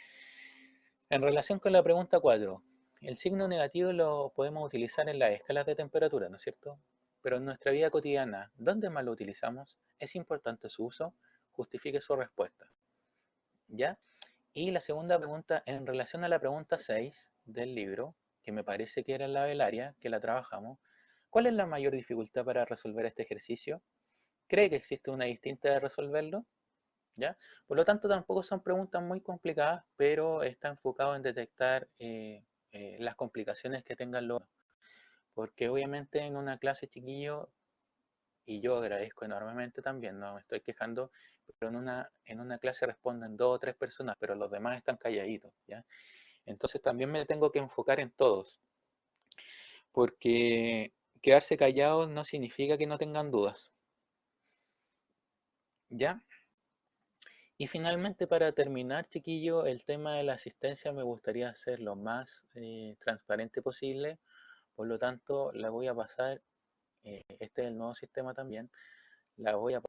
en relación con la pregunta 4, el signo negativo lo podemos utilizar en las escalas de temperatura, ¿no es cierto? Pero en nuestra vida cotidiana, ¿dónde más lo utilizamos? ¿Es importante su uso? Justifique su respuesta, ¿ya? Y la segunda pregunta, en relación a la pregunta 6 del libro, que me parece que era la velaria, que la trabajamos, ¿cuál es la mayor dificultad para resolver este ejercicio? ¿Cree que existe una distinta de resolverlo? ¿Ya? Por lo tanto, tampoco son preguntas muy complicadas, pero está enfocado en detectar las complicaciones que tengan los... Porque obviamente en una clase, chiquillo, y yo agradezco enormemente también, no me estoy quejando, pero en una clase responden 2 o 3 personas, pero los demás están calladitos, ¿ya? Entonces también me tengo que enfocar en todos, porque quedarse callados no significa que no tengan dudas, ¿ya? Y finalmente, para terminar, chiquillo, el tema de la asistencia me gustaría hacer lo más transparente posible. Por lo tanto, la voy a pasar, este es el nuevo sistema también, la voy a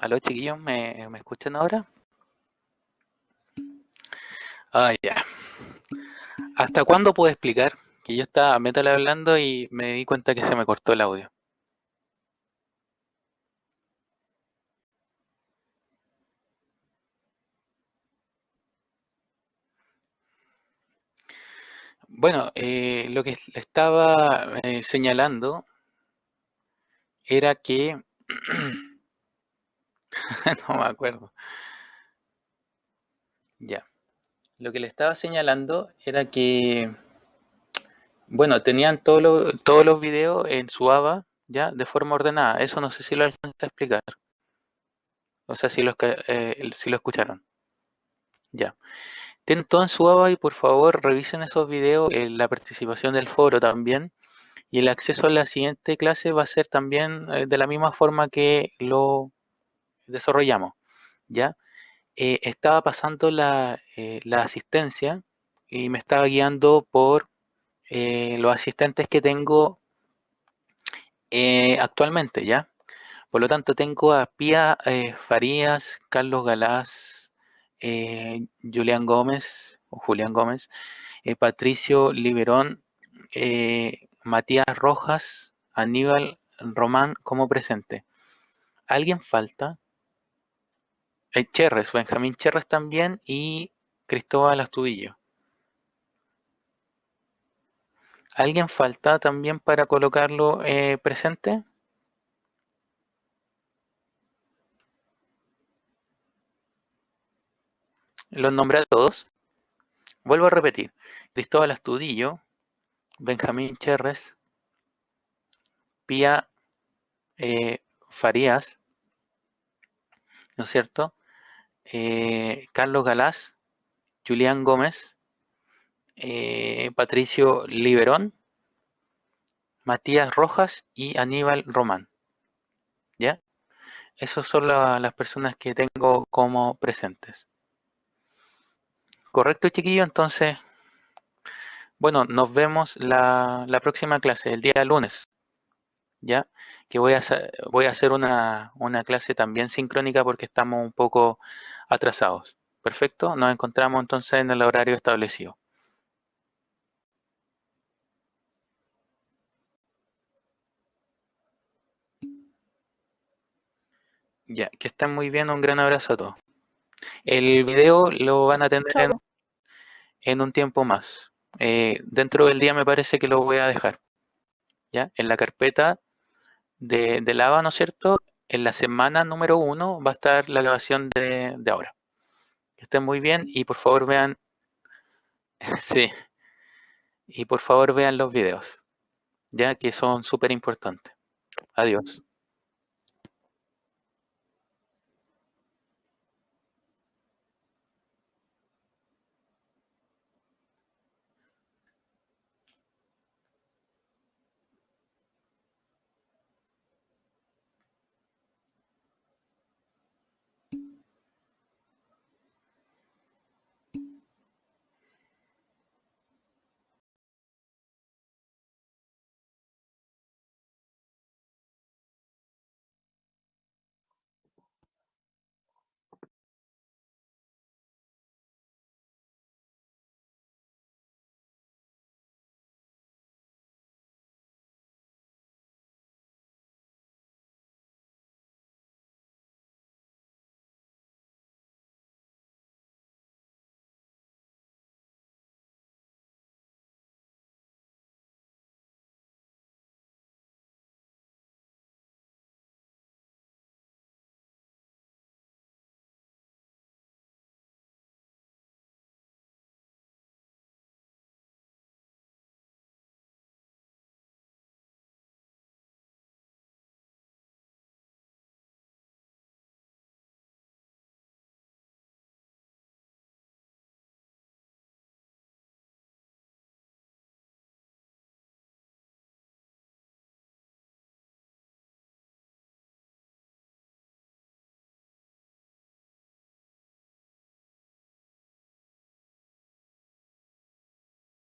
¿Aló, chiquillos? ¿Me escuchan ahora? Ah, ya. ¿Hasta cuándo puedo explicar? Que yo estaba metal hablando y me di cuenta que se me cortó el audio. Bueno, lo que le estaba señalando era que... no me acuerdo. Ya. Lo que le estaba señalando era que, bueno, tenían todos los videos en su AVA, ya, de forma ordenada. Eso no sé si lo alcanza a explicar. O sea, si lo escucharon. Ya. Tienen todo en su AVA y por favor revisen esos videos, la participación del foro también. Y el acceso a la siguiente clase va a ser también de la misma forma que lo desarrollamos, ¿ya? Estaba pasando la asistencia y me estaba guiando por los asistentes que tengo actualmente, ¿ya? Por lo tanto, tengo a Pía Farías, Carlos Galás, Julián Gómez, o Julián Gómez, Patricio Liberón, Matías Rojas, Aníbal Román como presente. ¿Alguien falta? Cherres, Benjamín Cherres también y Cristóbal Astudillo. ¿Alguien falta también para colocarlo presente? Los nombré a todos. Vuelvo a repetir. Cristóbal Astudillo, Benjamín Cherres, Pía Farías, ¿no es cierto? Carlos Galás, Julián Gómez, Patricio Liberón, Matías Rojas y Aníbal Román. ¿Ya? Esas son las personas que tengo como presentes. ¿Correcto, chiquillo? Entonces, bueno, nos vemos la próxima clase, el día lunes, ¿ya? Que voy a hacer una clase también sincrónica porque estamos un poco atrasados. Perfecto, nos encontramos entonces en el horario establecido. Ya, que estén muy bien, un gran abrazo a todos. El video lo van a tener en un tiempo más. Dentro del día me parece que lo voy a dejar, ¿ya? En la carpeta de Lava, ¿no es cierto? En la semana número 1 va a estar la grabación de ahora. Que estén muy bien y por favor vean, sí, y por favor vean los videos, ya que son súper importantes. Adiós.